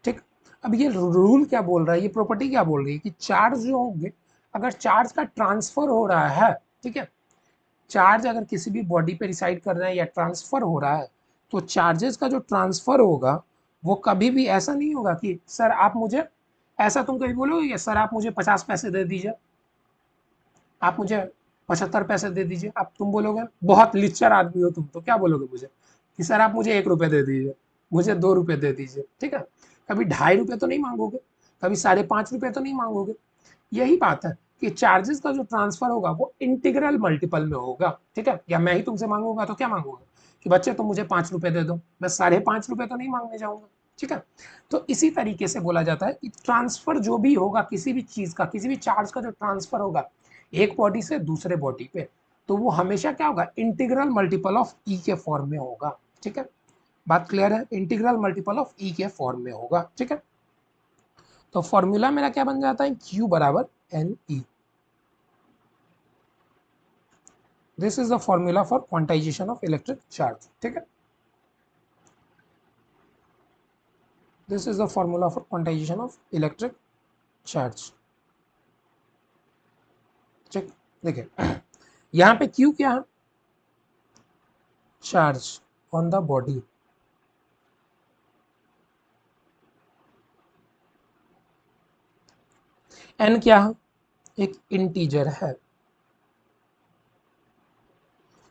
ठीक, अब ये रूल क्या बोल रहा है, ये प्रॉपर्टी क्या बोल रही है कि चार्ज जो होंगे, अगर चार्ज का ट्रांसफर हो रहा है, ठीक है, चार्ज अगर किसी भी बॉडी पे रिसाइड कर रहा है या ट्रांसफर हो रहा है, तो चार्जेस का जो ट्रांसफर होगा वो कभी भी ऐसा नहीं होगा कि सर आप मुझे, ऐसा तुम कभी बोलोगे सर आप मुझे 50 पैसे दे दीजिए, आप मुझे 75 पैसे दे दीजिए, आप तुम बोलोगे, बहुत लिच्चर आदमी हो तुम तो क्या बोलोगे मुझे कि सर आप मुझे 1 रुपये दे दीजिए, मुझे 2 रुपये दे दीजिए। ठीक है, कभी 2.5 रुपये तो नहीं मांगोगे, कभी 5.5 रुपये तो नहीं मांगोगे। यही बात है कि चार्जेस का जो ट्रांसफर होगा वो इंटीग्रल मल्टीपल में होगा। ठीक है, या मैं ही तुमसे मांगूंगा तो क्या मांगूंगा कि बच्चे तुम मुझे 5 रुपये दे दो, मैं 5.5 रुपये तो नहीं मांगने जाऊंगा। ठीक है, तो इसी तरीके से बोला जाता है कि ट्रांसफर जो भी होगा किसी भी चीज का, किसी भी चार्ज का जो ट्रांसफर होगा एक बॉडी से दूसरे बॉडी पे, तो वो हमेशा क्या होगा, इंटीग्रल मल्टीपल ऑफ ई के फॉर्म में होगा। ठीक है, बात क्लियर है, इंटीग्रल मल्टीपल ऑफ ई के फॉर्म में होगा। ठीक है, तो फॉर्मूला मेरा क्या बन जाता है, क्यू बराबर N E. This is the formula for quantization of electric charge. ठीक है, this is the formula for quantization of electric charge. ठीक, देखिए यहाँ पे क्यू क्या है, charge on the body. N क्या है, एक इंटीजर है।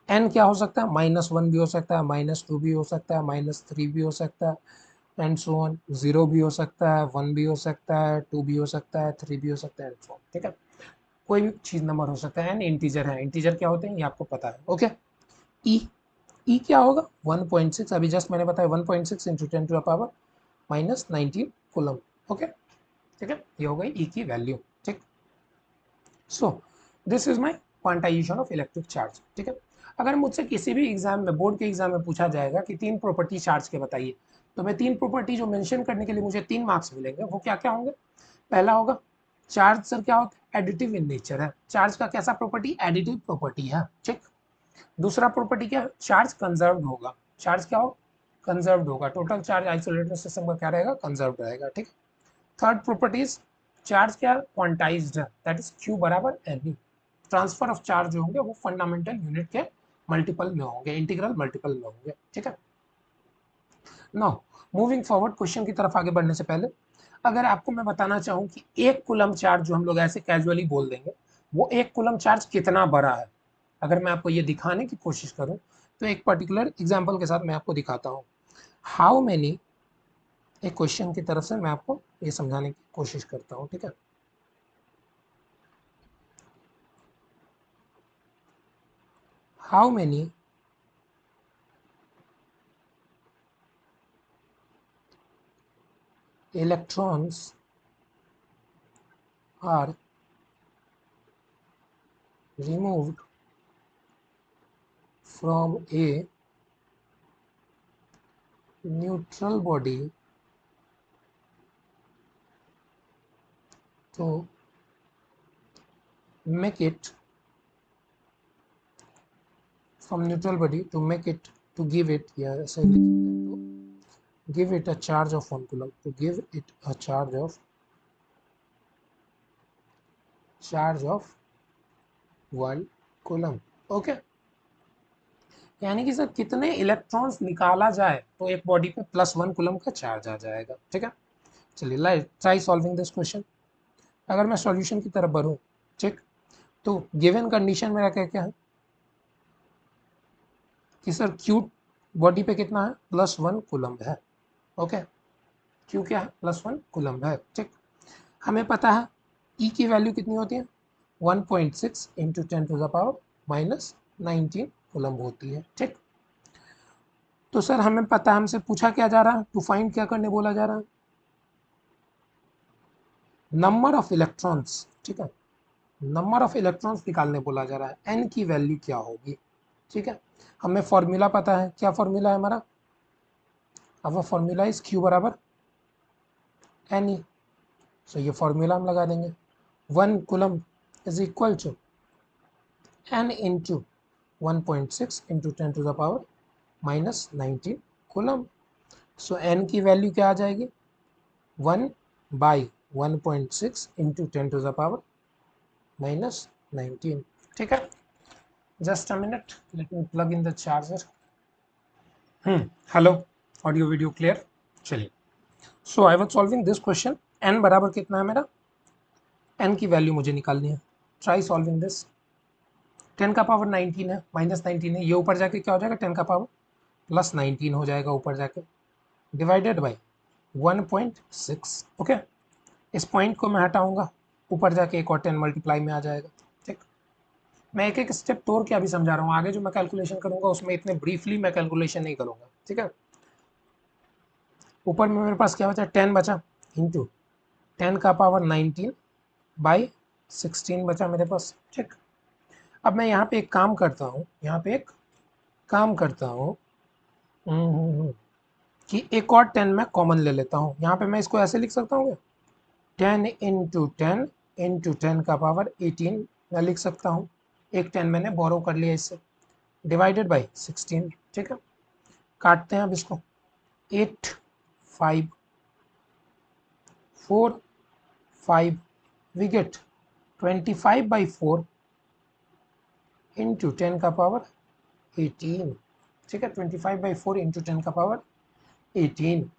एन क्या हो सकता है, -1 भी हो सकता है, -2 भी हो सकता है, -3 भी हो सकता है, एंड सो ऑन। 0 भी हो सकता है, 1 भी हो सकता है, 2 भी हो सकता है, 3 भी हो सकता है, एंड सो ऑन। ठीक है, कोई भी चीज नंबर हो सकता है, एन इंटीजर है। इंटीजर क्या होते हैं ये आपको पता है। ओके, ई, ई क्या होगा 1.6, अभी जस्ट मैंने बताया 1.6 इंटू 10⁻⁻19 कूलम। ओके, ठीक है, ये हो गई ई की वैल्यू। ठीक, सो this is my quantization of electric charge. ठीक है, अगर मुझसे किसी भी एग्जाम में, बोर्ड के एग्जाम में पूछा जाएगा कि 3 प्रॉपर्टी चार्ज के बताइए, तो मैं 3 प्रॉपर्टी जो मेंशन करने के लिए मुझे 3 मार्क्स मिलेंगे वो क्या क्या होंगे। पहला होगा चार्ज सर क्या होता है, एडिटिव इन नेचर है, चार्ज का कैसा प्रॉपर्टी, एडिटिव प्रॉपर्टी है। ठीक, दूसरा प्रॉपर्टी क्या है, चार्ज कंजर्व्ड होगा, चार्ज क्या होगा, कंजर्व्ड होगा, टोटल चार्ज आइसोलेटेड सिस्टम का क्या रहेगा, कंजर्व्ड रहेगा। ठीक, थर्ड प्रॉपर्टीज, चार्ज क्या क्वांटाइज्ड है, दैट इज क्यू बराबर N e. Transfer of charge जो होंगे वो फंडामेंटल यूनिट के मल्टीपल में होंगे, इंटीग्रल मल्टीपल में होंगे। ठीक है, नाउ मूविंग फॉरवर्ड, क्वेश्चन की तरफ आगे बढ़ने से पहले अगर आपको मैं बताना चाहूँ कि 1 कूलम चार्ज जो हम लोग ऐसे कैजुअली बोल देंगे, वो 1 कूलम चार्ज कितना बड़ा है, अगर मैं आपको ये दिखाने की कोशिश करूँ तो एक पर्टिकुलर एग्जाम्पल के साथ मैं आपको दिखाता हूँ। हाउ मेनी, एक क्वेश्चन की तरफ से मैं आपको ये समझाने की कोशिश करता हूँ। ठीक है, how many electrons are removed from a neutral body तो make it from neutral body to make it to give it, yeah, ऐसे लिख सकते हैं, to give it a charge of 1 coulomb, to give it a charge of 1 coulomb. Okay, यानी कि sir कितने electrons निकाला जाए तो एक बॉडी पे +1 कूलम का चार्ज आ जाएगा. ठीक है, चलिए ट्राई सॉल्विंग दिस क्वेश्चन. अगर मैं सॉल्यूशन की तरफ बढ़ूँ, ठीक, तो गिवन कंडीशन मेरा क्या क्या है कि सर क्यू बॉडी पे कितना है, +1 कूलम्ब है. ओके, क्यू क्या है, +1 कूलम्ब है. ठीक, हमें पता है ई की वैल्यू कितनी होती है, 1.6 इंटू 10⁻⁻19 कूलम्ब होती है. ठीक, तो सर हमें पता है, हमसे पूछा क्या जा रहा है, टू फाइंड क्या करने बोला जा रहा है, नंबर ऑफ इलेक्ट्रॉन्स. ठीक है, नंबर ऑफ इलेक्ट्रॉन्स निकालने बोला जा रहा है, एन की वैल्यू क्या होगी. ठीक है, हमें फॉर्मूला पता है, क्या फॉर्मूला है हमारा, अब वो फॉर्मूला इज क्यू बराबर एन ई. सो ये फॉर्मूला हम लगा देंगे, 1 coulomb is equal to N into 1.6 into 10⁻⁻19 coulomb. So N की वैल्यू क्या आ जाएगी, 1/1.6 इंटू 10⁻⁻19. ठीक है, just a minute, let me plug in the charger. Hello, audio video clear. चलिए, so I was solving this question. N बराबर कितना है मेरा, एन की वैल्यू मुझे निकालनी है. Try solving this. 10 का पावर 19 है, -19 है, ये ऊपर जाके क्या हो जाएगा, 10 का पावर +19 हो जाएगा ऊपर जाके, डिवाइडेड बाई 1.6. ओके, इस पॉइंट को मैं हटाऊंगा, ऊपर जाके एक और 10 मल्टीप्लाई में आ जाएगा. ठीक, मैं एक एक स्टेप तोड़ के अभी समझा रहा हूँ, आगे जो मैं कैलकुलेशन करूंगा उसमें इतने ब्रीफली मैं कैलकुलेशन नहीं करूंगा. ठीक है, ऊपर में मेरे पास क्या बचा, 10 बचा, इंटू 10 का पावर 19 बाई 16 बचा मेरे पास. ठीक, अब मैं यहाँ पे एक काम करता हूँ, कि एक और 10 मैं कॉमन ले लेता हूँ. यहाँ पे मैं इसको ऐसे लिख सकता हूँ, 10 इंटू 10 इंटू 10 का पावर 18 मैं लिख सकता हूँ. एक 10 मैंने बोरो कर लिया इससे, डिवाइडेड बाई 16. ठीक है, काटते हैं अब इसको, 8 5 4 5 वी गेट 25/4 इंटू 10 का पावर 18. ठीक है, 25/4 इंटू 10 का पावर 18.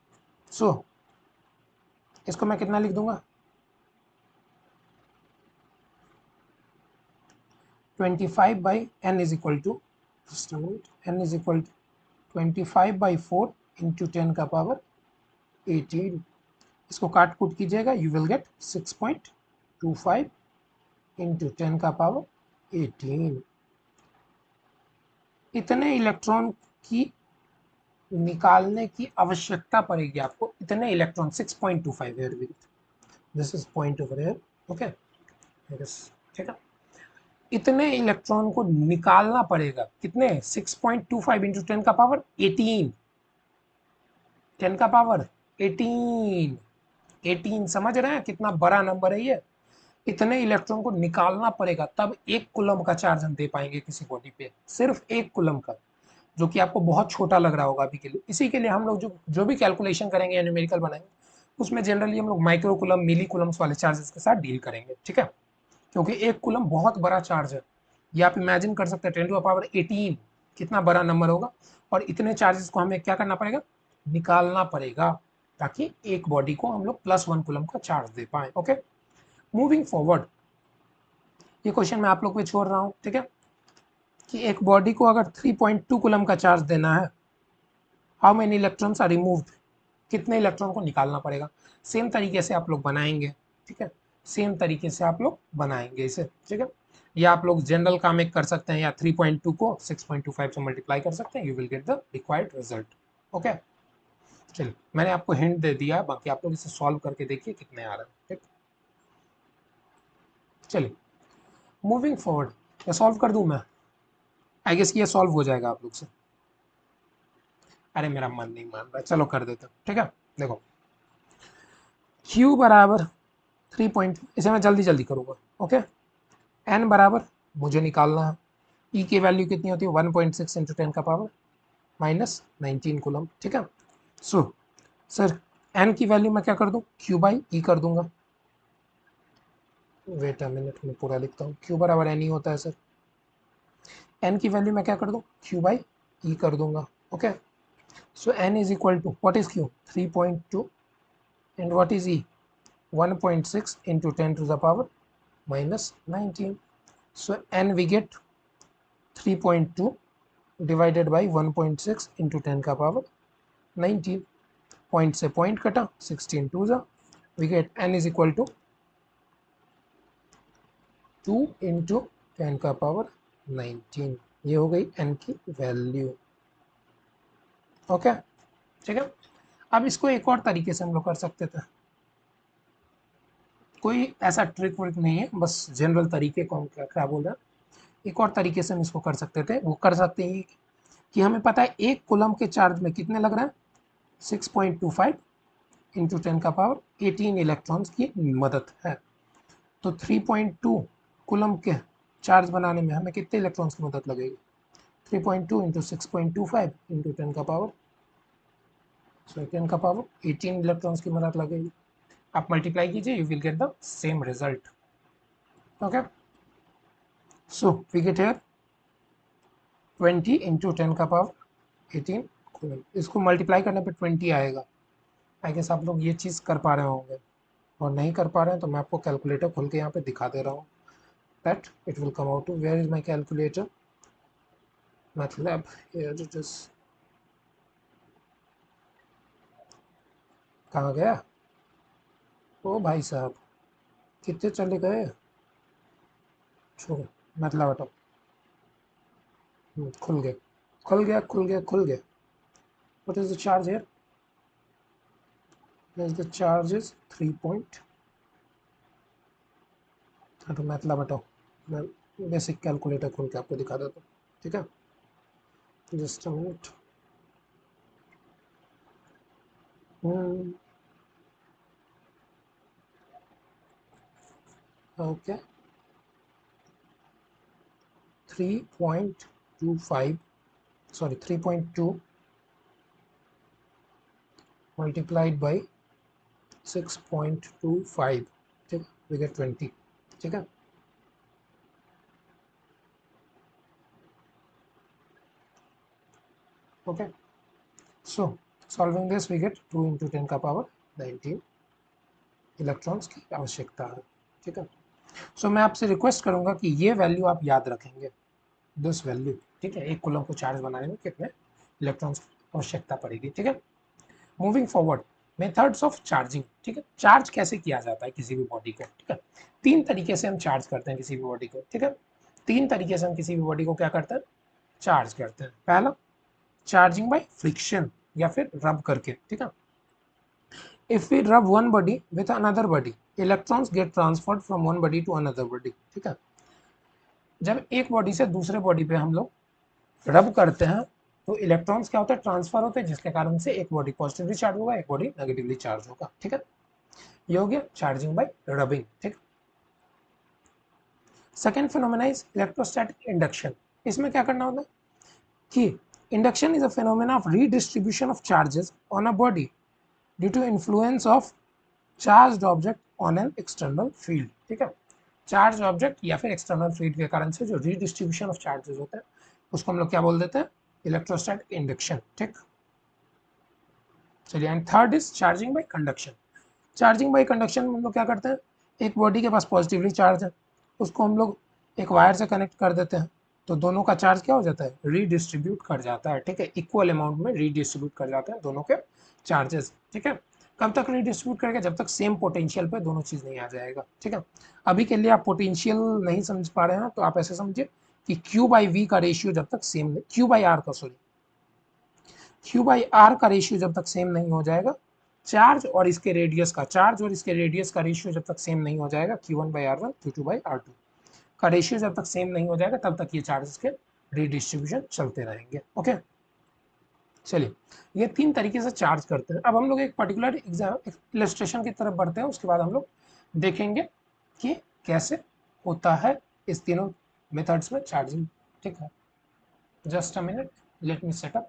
सो इसको मैं कितना लिख दूंगा, 25/n is equal to, n is equal to 25/4 into 10 का पावर 18. इसको काट कूट कीजिएगा, यू विल गेट 6.25 इंटू 10 का पावर 18. इतने इलेक्ट्रॉन की निकालने की आवश्यकता पड़ेगी आपको, इतने electron 6.25 here with this is point over here. Okay, ठीक है, इतने इलेक्ट्रॉन को निकालना पड़ेगा, कितने, 6.25 इंटू 10 का पावर 18, 10 का पावर 18. 18 समझ रहे हैं कितना बड़ा नंबर है ये. इतने इलेक्ट्रॉन को निकालना पड़ेगा, तब 1 कूलम का चार्ज हम दे पाएंगे किसी बॉडी पे, सिर्फ 1 कूलम का, जो कि आपको बहुत छोटा लग रहा होगा अभी के लिए. इसी के लिए हम लोग जो भी कैलकुलेशन करेंगे या न्यूमेरिकल बनाएंगे, उसमें जनरली हम लोग माइक्रो कूलम, मिली कूलम्स वाले चार्जेस के साथ डील करेंगे. ठीक है, क्योंकि 1 कूलम बहुत बड़ा चार्ज है. ये आप इमेजिन कर सकते हैं, 10⁻18 कितना बड़ा नंबर होगा. और इतने चार्जेस को हमें क्या करना पड़ेगा, निकालना पड़ेगा, ताकि एक बॉडी को हम लोग +1 कूलम का चार्ज दे पाए. ओके, मूविंग फॉरवर्ड, ये क्वेश्चन मैं आप लोग पे छोड़ रहा हूँ. ठीक है, कि एक बॉडी को अगर 3.2 कूलम का चार्ज देना है, how many electrons are removed, कितने इलेक्ट्रॉन को निकालना पड़ेगा. सेम तरीके से आप लोग बनाएंगे. ठीक है, सेम तरीके से आप लोग बनाएंगे इसे. ठीक है, या आप लोग जनरल काम एक कर सकते हैं, या 3.2 को 6.25 से मल्टीप्लाई कर सकते हैं, you will get the required result. Okay, चलिए मैंने आपको हिंट दे दिया, बाकी आप लोग इसे सॉल्व करके देखिए कितने आ रहे हैं. ठीक, चलिए मूविंग फॉरवर्ड, या सॉल्व कर दूं मैं, आई गेस ये सॉल्व हो जाएगा आप लोग से. अरे मेरा मन नहीं मान रहा, चलो कर देता हूँ. ठीक है, देखो Q बराबर 3 पॉइंट, इसे मैं जल्दी जल्दी करूँगा। ओके, एन बराबर मुझे निकालना है, ई की वैल्यू कितनी होती है 1.6 इंटू 10 का पावर माइनस 19 कूलम। ठीक है, सो सर एन की वैल्यू मैं क्या कर दूँ, क्यू बाई ई कर दूंगा। वेट अ मिनट में पूरा लिखता हूँ, क्यू बराबर एन ही होता है सर। एन की वैल्यू मैं क्या कर दूँ, क्यू बाई ई कर दूंगा। Okay, so n is equal to what is Q 3.2 and what is e 1.6 into 10 to the power minus 19. So n we get 3.2 divided by 1.6 into 10 का power 19. Point से point कटा, 16 to जा, we get n is equal to 2 into 10 का power 19। ये हो गई n की value. Okay, ठीक है। अब इसको एक और तरीके से हम लोग कर सकते थे, कोई ऐसा ट्रिक व्रिक नहीं है, बस जनरल तरीके को हम क्या बोल रहे हैं, एक और तरीके से हम इसको कर सकते थे। वो कर सकते हैं कि हमें पता है एक कूलम के चार्ज में कितने लग रहे हैं, 6.25 इंटू 10 का पावर 18 इलेक्ट्रॉन्स की मदद है। तो 3.2 कूलम के चार्ज बनाने में हमें कितने इलेक्ट्रॉन्स की मदद लगेगी, 3.2 इंटू 6.25 इंटू 10 का पावर, सो 10 का पावर 18 इलेक्ट्रॉन्स की मदद लगेगी। आप मल्टीप्लाई कीजिए, you will get the same result. Okay, so we get here 20 into 10 का पावर 18 कूलम। इसको मल्टीप्लाई करने पे 20 आएगा। आई गेस आप लोग ये चीज़ कर पा रहे होंगे, और नहीं कर पा रहे हैं तो मैं आपको कैलकुलेटर खोल के यहाँ पे दिखा दे रहा हूँ, that it will come out to, where is my calculator, मतलब हियर इट इज, कहाँ गया, ओ भाई साहब कितने चले गए, छोड़ो, मतलब हटाओ, खुल गए, खुल गया खुल गया खुल गया। What is the charge here, the charge is 3 point, हटो मतलब हटाओ, मैं बेसिक कैलकुलेटर खोल के आपको दिखा देता हूँ। ठीक है, just a minute. Okay, 3.25, sorry 3.2 multiplied by 6.25, ठीक है, we get 20। ठीक है, okay, so solving this we get 2 into 10 का पावर 19 इलेक्ट्रॉन्स की आवश्यकता है। ठीक है, सो मैं आपसे रिक्वेस्ट करूंगा कि ये वैल्यू आप याद रखेंगे, दिस वैल्यू। ठीक है, एक कूलम को चार्ज बनाने में कितने इलेक्ट्रॉन्स की आवश्यकता पड़ेगी। ठीक है, moving forward, methods of charging. ठीक है, चार्ज कैसे किया जाता है किसी भी बॉडी को। ठीक है, तीन तरीके से हम चार्ज करते हैं किसी भी बॉडी को। ठीक है, तीन तरीके से हम किसी भी बॉडी को क्या करते हैं, चार्ज करते हैं। पहला, चार्जिंग बाय फ्रिक्शन या फिर रब करके। ठीक है, if we rub one body with another body, electrons get transferred from one body to another body. ठीक है, जब एक बॉडी से दूसरे बॉडी पे हम लोग रब करते हैं तो इलेक्ट्रॉन्स क्या होता है, ट्रांसफर होते हैं, जिसके कारण से एक बॉडी पॉजिटिवली चार्ज होगा, एक बॉडी नेगेटिवली चार्ज होगा। ठीक है, ये हो गया चार्जिंग बाय रबिंग। ठीक, second phenomena is electrostatic induction. इसमें क्या करना होता है कि induction is a phenomena of redistribution of charges on a body due to influence of charged object on an external field. ठीक है, चार्ज ऑब्जेक्ट या फिर एक्सटर्नल फील्ड के कारण से जो रीडिस्ट्रीब्यूशन ऑफ चार्जेस होता है उसको हम लोग क्या बोल देते हैं, इलेक्ट्रोस्टैटिक इंडक्शन। ठीक, चलिए, and third is charging by conduction. Charging by conduction में हम लोग क्या करते हैं, एक बॉडी के पास पॉजिटिवली चार्ज है, उसको हम लोग एक वायर से कनेक्ट कर देते हैं, तो दोनों का चार्ज क्या हो जाता है, रीडिस्ट्रीब्यूट कर जाता है। ठीक है, इक्वल अमाउंट में रीडिस्ट्रीब्यूट कर जाते हैं दोनों के चार्जेस। ठीक है, कब तक रीडिस्ट्रीब्यूट करेगा, जब तक सेम पोटेंशियल पे दोनों चीज़ नहीं आ जाएगा। ठीक है, अभी के लिए आप पोटेंशियल नहीं समझ पा रहे हैं तो आप ऐसे समझिए कि क्यू बाई वी का रेशियो जब तक सेम, क्यू बाई आर का, सॉरी क्यू बाई आर का रेशियो जब तक सेम नहीं हो जाएगा, चार्ज और इसके रेडियस का, चार्ज और इसके रेडियस का रेशियो जब तक सेम नहीं हो जाएगा, Q1 by R1 Q2 by R2 का रेशियो जब तक सेम नहीं हो जाएगा, तब तक ये चार्जेस के रीडिस्ट्रीब्यूशन चलते रहेंगे। ओके, चलिए, ये तीन तरीके से चार्ज करते हैं। अब हम लोग एक पर्टिकुलर एग्जाम इलस्ट्रेशन की तरफ बढ़ते हैं, उसके बाद हम लोग देखेंगे कि कैसे होता है इस तीनों मेथड्स में चार्जिंग। ठीक है, just a minute, let me set up.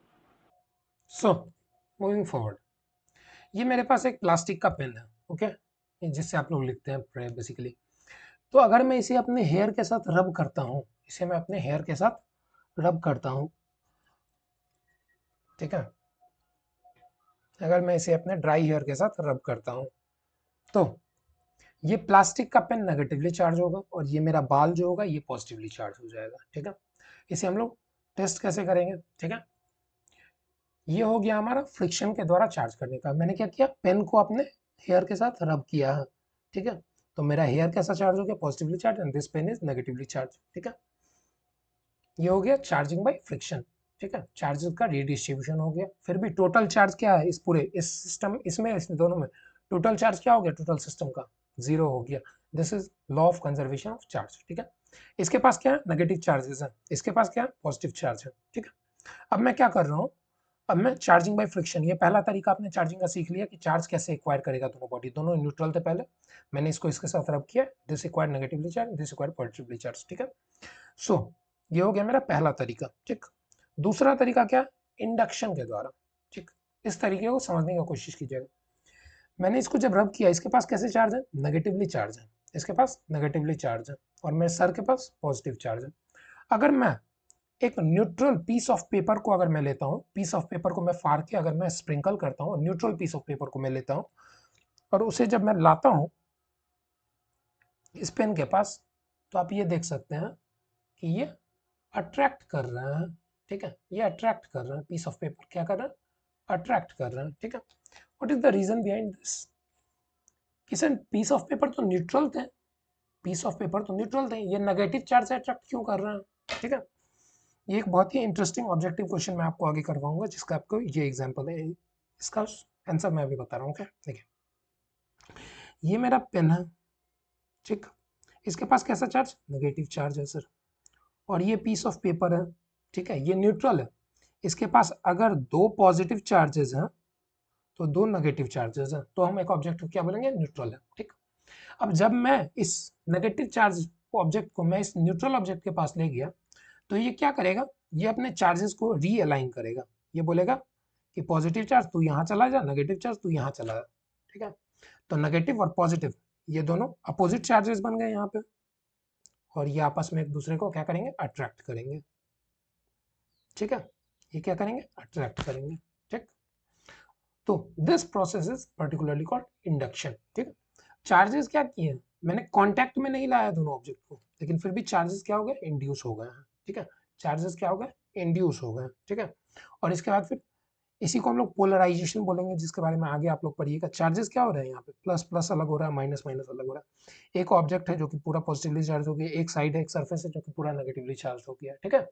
So moving forward, ये मेरे पास एक प्लास्टिक का पेन है, ओके, जिससे आप लोग लिखते हैं बेसिकली। तो अगर मैं इसे अपने हेयर के साथ रब करता हूँ, इसे मैं अपने हेयर के साथ रब करता हूँ, ठीक है, अगर मैं इसे अपने ड्राई हेयर के साथ रब करता हूँ, तो ये प्लास्टिक का पेन नेगेटिवली चार्ज होगा और ये मेरा बाल जो होगा ये पॉजिटिवली चार्ज हो जाएगा। ठीक है, इसे हम लोग टेस्ट कैसे करेंगे? ठीक है, ये हो गया हमारा फ्रिक्शन के द्वारा चार्ज करने का। मैंने क्या किया, पेन को अपने हेयर के साथ रब किया है। ठीक है, तो मेरा हेयर कैसा चार्ज हो गया? Positively charge, and this pen is negatively charge. ठीक है, ये हो गया चार्जिंग बाय फ्रिक्शन। ठीक है, चार्जेस का रीडिस्ट्रीब्यूशन हो गया। फिर भी टोटल चार्ज क्या है इस पूरे इस सिस्टम, इसमें इस दोनों में टोटल चार्ज क्या हो गया? टोटल सिस्टम का जीरो हो गया। This is law of conservation of charge. ठीक है, इसके पास क्या है? नेगेटिव चार्जेस है, इसके पास क्या है? पॉजिटिव चार्ज है। ठीक है, अब मैं क्या कर रहा हूँ, अब मैं चार्जिंग बाय फ्रिक्शन, ये पहला तरीका आपने चार्जिंग का सीख लिया कि चार्ज कैसे एक्वायर करेगा दोनों बॉडी, दोनों न्यूट्रल थे पहले, मैंने इसको इसके साथ रब किया, this acquire negatively charge, this acquire positively charge. ठीक है, सो ये हो गया मेरा पहला तरीका। ठीक, दूसरा तरीका क्या? इंडक्शन के द्वारा। ठीक, इस तरीके को समझने की कोशिश कीजिएगा। मैंने इसको जब रब किया, इसके पास कैसे चार्ज है? नेगेटिवली चार्ज है, इसके पास नेगेटिवली चार्ज है, और मेरे सर के पास पॉजिटिव चार्ज है। अगर मैं एक न्यूट्रल पीस ऑफ पेपर को अगर मैं लेता हूँ, पीस ऑफ पेपर को मैं फाड़ के अगर मैं स्प्रिंकल करता हूँ, न्यूट्रल पीस ऑफ पेपर को मैं लेता हूँ और उसे जब मैं लाता हूँ इस पेन के पास, तो आप ये देख सकते हैं कि ये अट्रैक्ट कर रहे हैं। ठीक है, ये अट्रैक्ट कर रहे हैं, पीस ऑफ पेपर क्या कर रहे हैं? अट्रैक्ट कर रहे हैं। ठीक है, what is the reason behind this? कि सर पीस ऑफ पेपर तो न्यूट्रल थे, पीस ऑफ पेपर तो न्यूट्रल थे, ये नेगेटिव चार्ज से अट्रैक्ट क्यों कर रहे हैं? ठीक है, ये एक बहुत ही इंटरेस्टिंग ऑब्जेक्टिव क्वेश्चन मैं आपको आगे करवाऊंगा, जिसका आपको ये एग्जांपल है, इसका आंसर मैं अभी बता रहा हूँ। देखिए, ये मेरा पेन है, ठीक, इसके पास कैसा चार्ज? नेगेटिव चार्ज है सर, और ये पीस ऑफ पेपर है, ठीक है, ये न्यूट्रल है, इसके पास अगर दो पॉजिटिव चार्जेस हैं तो दो नेगेटिव चार्जेस हैं, तो हम एक ऑब्जेक्ट को क्या बोलेंगे? न्यूट्रल है। ठीक, अब जब मैं इस नेगेटिव चार्ज ऑब्जेक्ट को मैं इस न्यूट्रल ऑब्जेक्ट के पास ले गया, तो ये क्या करेगा? ये अपने चार्जेस को रीअलाइन करेगा, ये बोलेगा कि पॉजिटिव चार्ज तू यहाँ चला जा, नेगेटिव चार्ज तू यहाँ चला जा। ठीक है, तो नेगेटिव और पॉजिटिव ये दोनों अपोजिट चार्जेस बन गए यहाँ पे, और ये आपस में एक दूसरे को क्या करेंगे? अट्रैक्ट करेंगे। ठीक है, ये क्या करेंगे? अट्रैक्ट करेंगे। ठीक, तो this process is particularly called induction. ठीक है, चार्जेस क्या किए? मैंने कांटेक्ट में नहीं लाया दोनों ऑब्जेक्ट को, लेकिन फिर भी चार्जेस क्या हो गए? इंड्यूस हो गए हैं। ठीक है, चार्जेस क्या हो गए? इंड्यूस हो गए। ठीक है, और इसके बाद फिर इसी को हम लोग पोलराइजेशन बोलेंगे, जिसके बारे में आगे आप लोग पढ़िएगा। चार्जेस क्या हो रहे हैं यहाँ पे? प्लस प्लस अलग हो रहा है, माइनस माइनस अलग हो रहा है। एक ऑब्जेक्ट है जो कि पूरा पॉजिटिवली चार्ज हो गया, एक साइड है, एक सरफेस है जो कि पूरा नेगेटिवली चार्ज हो गया। ठीक है,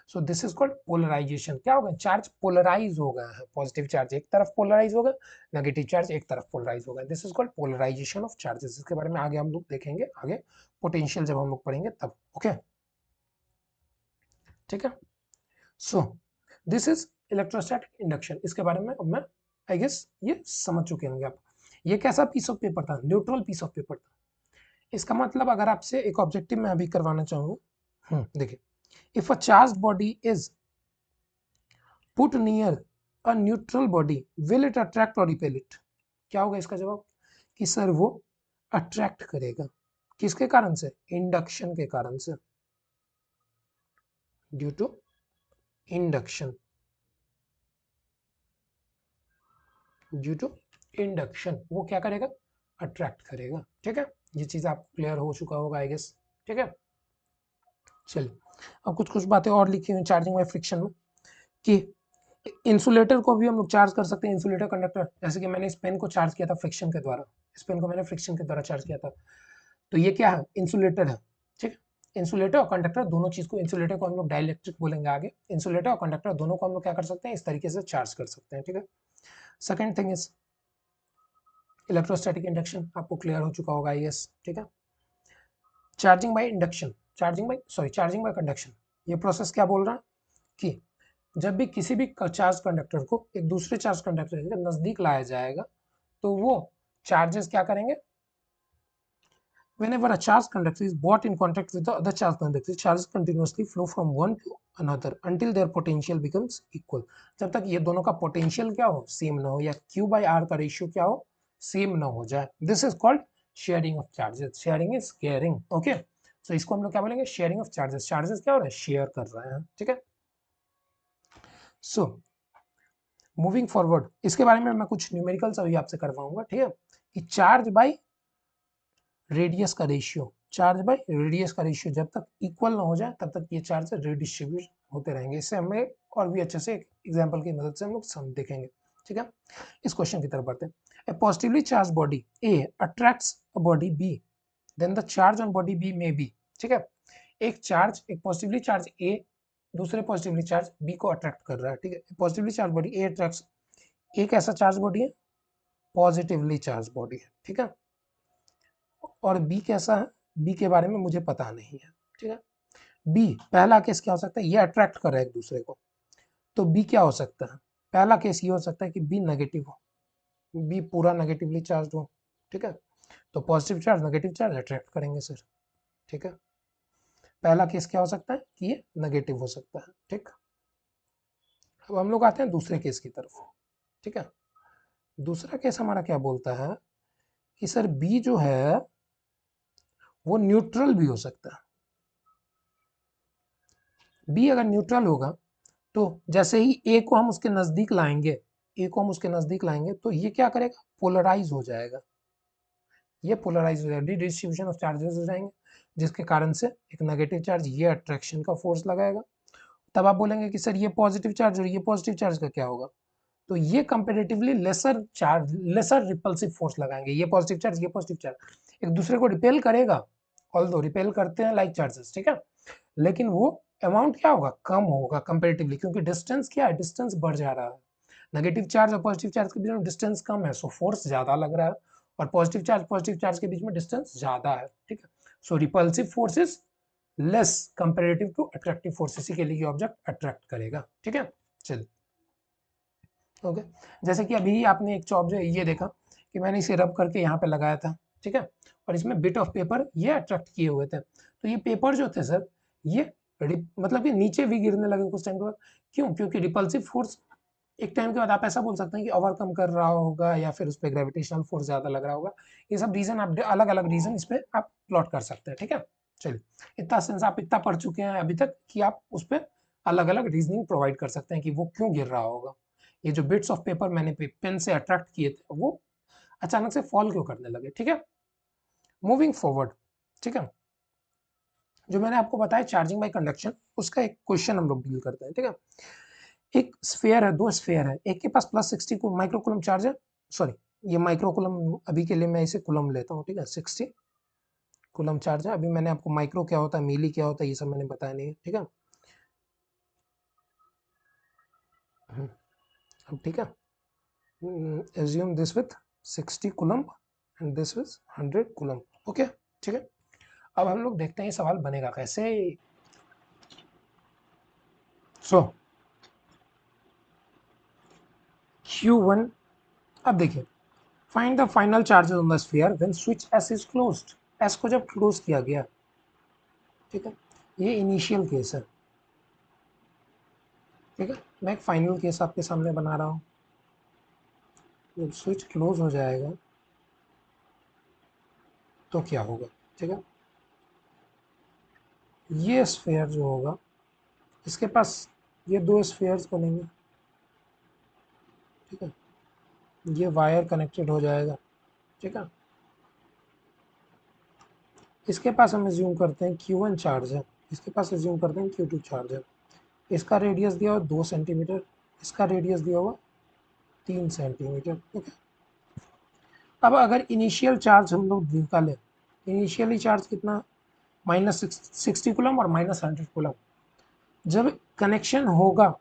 so this is called polarisation. क्या हो गया? चार्ज पोलराइज हो गया है, पॉजिटिव चार्ज एक तरफ पोलराइज होगा, नेगेटिव चार्ज एक तरफ पोलराइज होगा। This is called polarisation of charges. इसके बारे में आगे हम लोग देखेंगे, आगे पोटेंशियल जब हम लोग पढ़ेंगे तब। ओके, ठीक है, so this is electrostatic induction. इसके बारे में अब मैं आई गेस ये समझ चुके होंगे आप। ये कैसा पीस ऑफ पेपर था? न्यूट्रल पीस ऑफ पेपर था। इसका मतलब अगर आपसे एक ऑब्जेक्टिव मैं अभी करवाना चाहूंगा, देखिए, if a charge body is put near a neutral body, will it attract और रिपेल इट? क्या होगा इसका जवाब? कि सर वो अट्रैक्ट करेगा। किसके कारण से? इंडक्शन के कारण से, due to induction, due to induction वो क्या करेगा? अट्रैक्ट करेगा। ठीक है, ये चीज आप क्लियर हो चुका होगा आई गेस। ठीक है, चलिए, अब कुछ कुछ बातें और लिखी हुई चार्जिंग बाय फ्रिक्शन में, कि इंसुलेटर को भी हम लोग चार्ज कर सकते हैं, इंसुलेटर कंडक्टर। जैसे कि मैंने इस पेन को चार्ज किया था फ्रिक्शन के द्वारा, इस पेन को मैंने फ्रिक्शन के द्वारा चार्ज किया था, तो ये क्या है? इंसुलेटर है। ठीक है, इंसुलेटर और कंडक्टर दोनों चीज को, इंसुलेटर को हम लोग डाइलेक्ट्रिक बोलेंगे आगे, इंसुलेटर और कंडक्टर दोनों को हम लोग क्या कर सकते हैं? इस तरीके से चार्ज कर सकते हैं। ठीक है, second thing is electrostatic induction, आपको क्लियर हो चुका होगा आई गेस। ठीक है, charging by induction, charging by conduction, ये प्रोसेस क्या बोल रहा है? कि जब भी किसी भी चार्ज कंडक्टर को एक दूसरे चार्ज कंडक्टर के नजदीक लाया जाएगा, तो वो चार्जेस क्या करेंगे? whenever a charged conductor is brought in contact with the other charged conductor, charges continuously flow from one to another until their potential becomes equal. जब तक ये दोनों का पोटेंशियल क्या हो, सेम ना हो, या Q by R का रेशियो क्या हो, सेम ना हो जाए. This is called sharing of charges. Sharing is caring. Okay, so इसको हम लोग क्या बोलेंगे, शेयरिंग ऑफ चार्जेस. चार्जेस क्या हो रहा है, शेयर कर रहे हैं. ठीक है. सो मूविंग फॉरवर्ड, इसके बारे में मैं कुछ न्यूमेरिकल्स अभी आपसे करवाऊंगा. ठीक है, कि चार्ज बाय रेडियस का रेशियो, चार्ज बाय रेडियस का रेशियो जब तक इक्वल ना हो जाए तब तक ये चार्ज रिडिस्ट्रीब्यूट होते रहेंगे. इससे हमें और भी अच्छे से एग्जांपल की मदद से हम लोग सम देखेंगे. ठीक है, इस क्वेश्चन की तरफ बढ़ते हैं. A positively charge body A attracts a body B, then the charge on body B may be. ठीक है, एक चार्ज, एक पॉजिटिवली चार्ज ए दूसरे पॉजिटिवली चार्ज बी को अट्रैक्ट कर रहा है. ठीक है, positively charge body A attracts, एक ऐसा चार्ज बॉडी है, पॉजिटिवली चार्ज बॉडी है. ठीक है, और बी कैसा है, बी के बारे में मुझे पता नहीं है. ठीक है, बी पहला केस क्या हो सकता है, ये अट्रैक्ट कर रहा है एक दूसरे को, तो बी क्या हो सकता है, पहला केस ये हो सकता है कि बी नेगेटिव हो, बी पूरा नेगेटिवली चार्ज हो. ठीक है, तो positive charge negative charge attract करेंगे सर. ठीक है, पहला केस क्या हो सकता है कि ये नेगेटिव हो सकता है. ठीक, अब हम लोग आते हैं दूसरे केस की तरफ. ठीक है, दूसरा केस हमारा क्या बोलता है कि सर बी जो है वो न्यूट्रल भी हो सकता है. बी अगर न्यूट्रल होगा तो जैसे ही ए को हम उसके नजदीक लाएंगे, ए को हम उसके नजदीक लाएंगे तो ये क्या करेगा, पोलराइज हो जाएगा. ये पोलराइज हो जाएगा, डिस्ट्रीब्यूशन ऑफ चार्जेस हो जाएंगे, जिसके कारण से एक नेगेटिव चार्ज ये अट्रैक्शन का फोर्स लगाएगा. तब आप बोलेंगे कि सर ये पॉजिटिव चार्ज और ये पॉजिटिव चार्ज का क्या होगा, तो ये comparatively lesser charge, lesser repulsive force लगाएंगे. ये पॉजिटिव चार्ज, ये पॉजिटिव चार्ज एक दूसरे को रिपेल करेगा, ऑल्दो रिपेल करते हैं लाइक चार्जेस. ठीक है, लेकिन वो अमाउंट क्या होगा, कम होगा कंपेरेटिवली, क्योंकि डिस्टेंस क्या है, डिस्टेंस बढ़ जा रहा है. नेगेटिव चार्ज और पॉजिटिव चार्ज के बीच में डिस्टेंस कम है, सो फोर्स ज्यादा लग रहा है, और पॉजिटिव चार्ज के बीच में डिस्टेंस ज्यादा है. ठीक है, so repulsive force is less comparative to attractive force, इसी के लिए ऑब्जेक्ट अट्रैक्ट करेगा. ठीक है, चलिए. ओके, जैसे कि अभी आपने एक ऑब्जेक्ट ये देखा कि मैंने इसे रब करके यहाँ पे लगाया था. ठीक है, और इसमें बिट ऑफ पेपर ये अट्रैक्ट किए हुए थे, तो ये पेपर जो थे सर ये मतलब कि नीचे भी गिरने लगे कुछ टाइम के बाद. क्यों, क्योंकि रिपल्सिव फोर्स एक टाइम के बाद आप ऐसा बोल सकते हैं कि ओवरकम कर रहा होगा, या फिर उस पर ग्रेविटेशनल फोर्स ज्यादा लग रहा होगा. ये सब रीजन आप अलग अलग रीजन इस पर आप प्लॉट कर सकते हैं. ठीक है, चलिए, इतना सेंस आप इतना पढ़ चुके हैं अभी तक कि आप उस पर अलग अलग रीजनिंग प्रोवाइड कर सकते हैं कि वो क्यों गिर रहा होगा. ये जो बिट्स ऑफ पेपर मैंने पेन से अट्रैक्ट किए थे वो अचानक से फॉल क्यों करने लगे. ठीक है, मूविंग फॉरवर्ड. ठीक है, जो मैंने आपको बताया चार्जिंग बाय कंडक्शन, उसका एक क्वेश्चन हम लोग डील करते हैं. ठीक है, एक स्फेयर है, दो स्फेयर है, एक के पास +60 माइक्रोकुलम चार्ज है, सॉरी ये माइक्रोकुलम अभी के लिए मैं इसे कुलम लेता हूँ. ठीक है, 60 कुलम चार्ज है. अभी मैंने आपको माइक्रो क्या होता है, मिली क्या होता है, ये सब मैंने बताया नहीं है. ठीक है, अब ठीक है, assume this with 60 coulomb and this with 100 coulomb. Okay, ठीक है, अब हम लोग देखते हैं ये सवाल बनेगा कैसे. सो Q1, अब देखिए, find the final charges on the sphere when switch S is closed. S को जब क्लोज किया गया. ठीक है, ये इनिशियल केस है. ठीक है, मैं एक फाइनल केस आपके सामने बना रहा हूँ. जब स्विच क्लोज हो जाएगा तो क्या होगा. ठीक है, ये स्फीयर जो होगा इसके पास ये दो स्फीयर्स बनेंगे. ठीक है, ये वायर कनेक्टेड हो जाएगा. ठीक है, इसके पास हम एज्यूम करते हैं Q1 चार्ज है, इसके पास एज्यूम करते हैं Q2 चार्ज है. इसका रेडियस दिया हुआ 2 सेंटीमीटर, इसका रेडियस दिया हुआ 3 सेंटीमीटर. ठीक है, अब अगर इनिशियल चार्ज हम लोग निकालें, इनिशियली चार्ज कितना, -60 कूलम और -100 कूलम. जब कनेक्शन होगा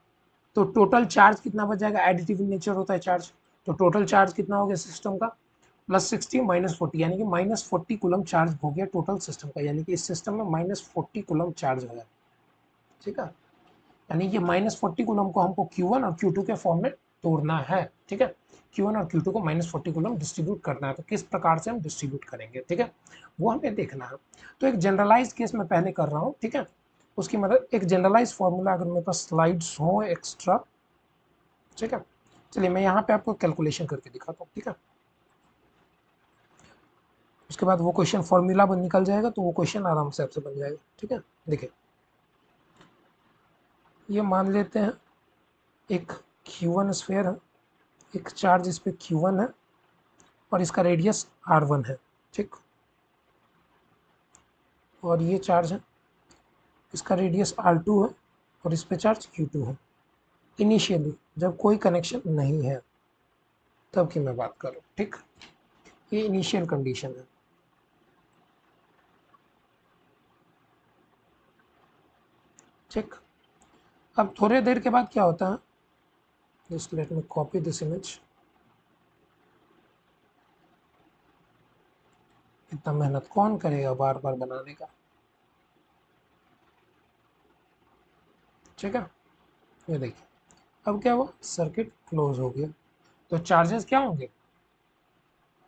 तो टोटल चार्ज कितना बच जाएगा, एडिटिव नेचर होता है चार्ज, तो टोटल चार्ज कितना हो गया सिस्टम का, +60 -40, यानी कि -40 कूलम चार्ज हो गया टोटल सिस्टम का, यानी कि इस सिस्टम में -40 कूलम चार्ज हो गया. ठीक है, यानी कि -40 कूलम को हमको Q1 और Q2 के फॉर्म में तोड़ना है. ठीक है, Q1 और Q2 को -40 कूलम डिस्ट्रीब्यूट करना है, तो किस प्रकार से हम डिस्ट्रीब्यूट करेंगे, ठीक है, वो हमें देखना है। तो एक जनरलाइज केस मैं पहले कर रहा हूँ, ठीक है, उसकी मदद एक जनरलाइज फॉर्मूला अगर मेरे पास स्लाइड्स हो एक्स्ट्रा, ठीक है, चलिए मैं यहाँ पे आपको कैलकुलेशन करके दिखाता हूँ, ठीक है, उसके बाद वो क्वेश्चन फॉर्मूला बन निकल जाएगा, तो वो क्वेश्चन आराम से आपसे बन जाएगा, ठीक है। देखिए ये मान लेते हैं एक Q1 स्फीयर है, एक चार्ज इस पे Q1 है और इसका रेडियस R1 है, ठीक, और ये चार्ज है, इसका रेडियस R2 है और इस पे चार्ज Q2 है। इनिशियली जब कोई कनेक्शन नहीं है तब की मैं बात कर रहा हूँ, ठीक, ये इनिशियल कंडीशन है। ठीक, अब थोड़ी देर के बाद क्या होता है, just let me copy this image, इतना मेहनत कौन करेगा बार बार बनाने का, ठीक है, ये देखिए अब क्या हुआ, सर्किट क्लोज हो गया, तो चार्जेस क्या होंगे,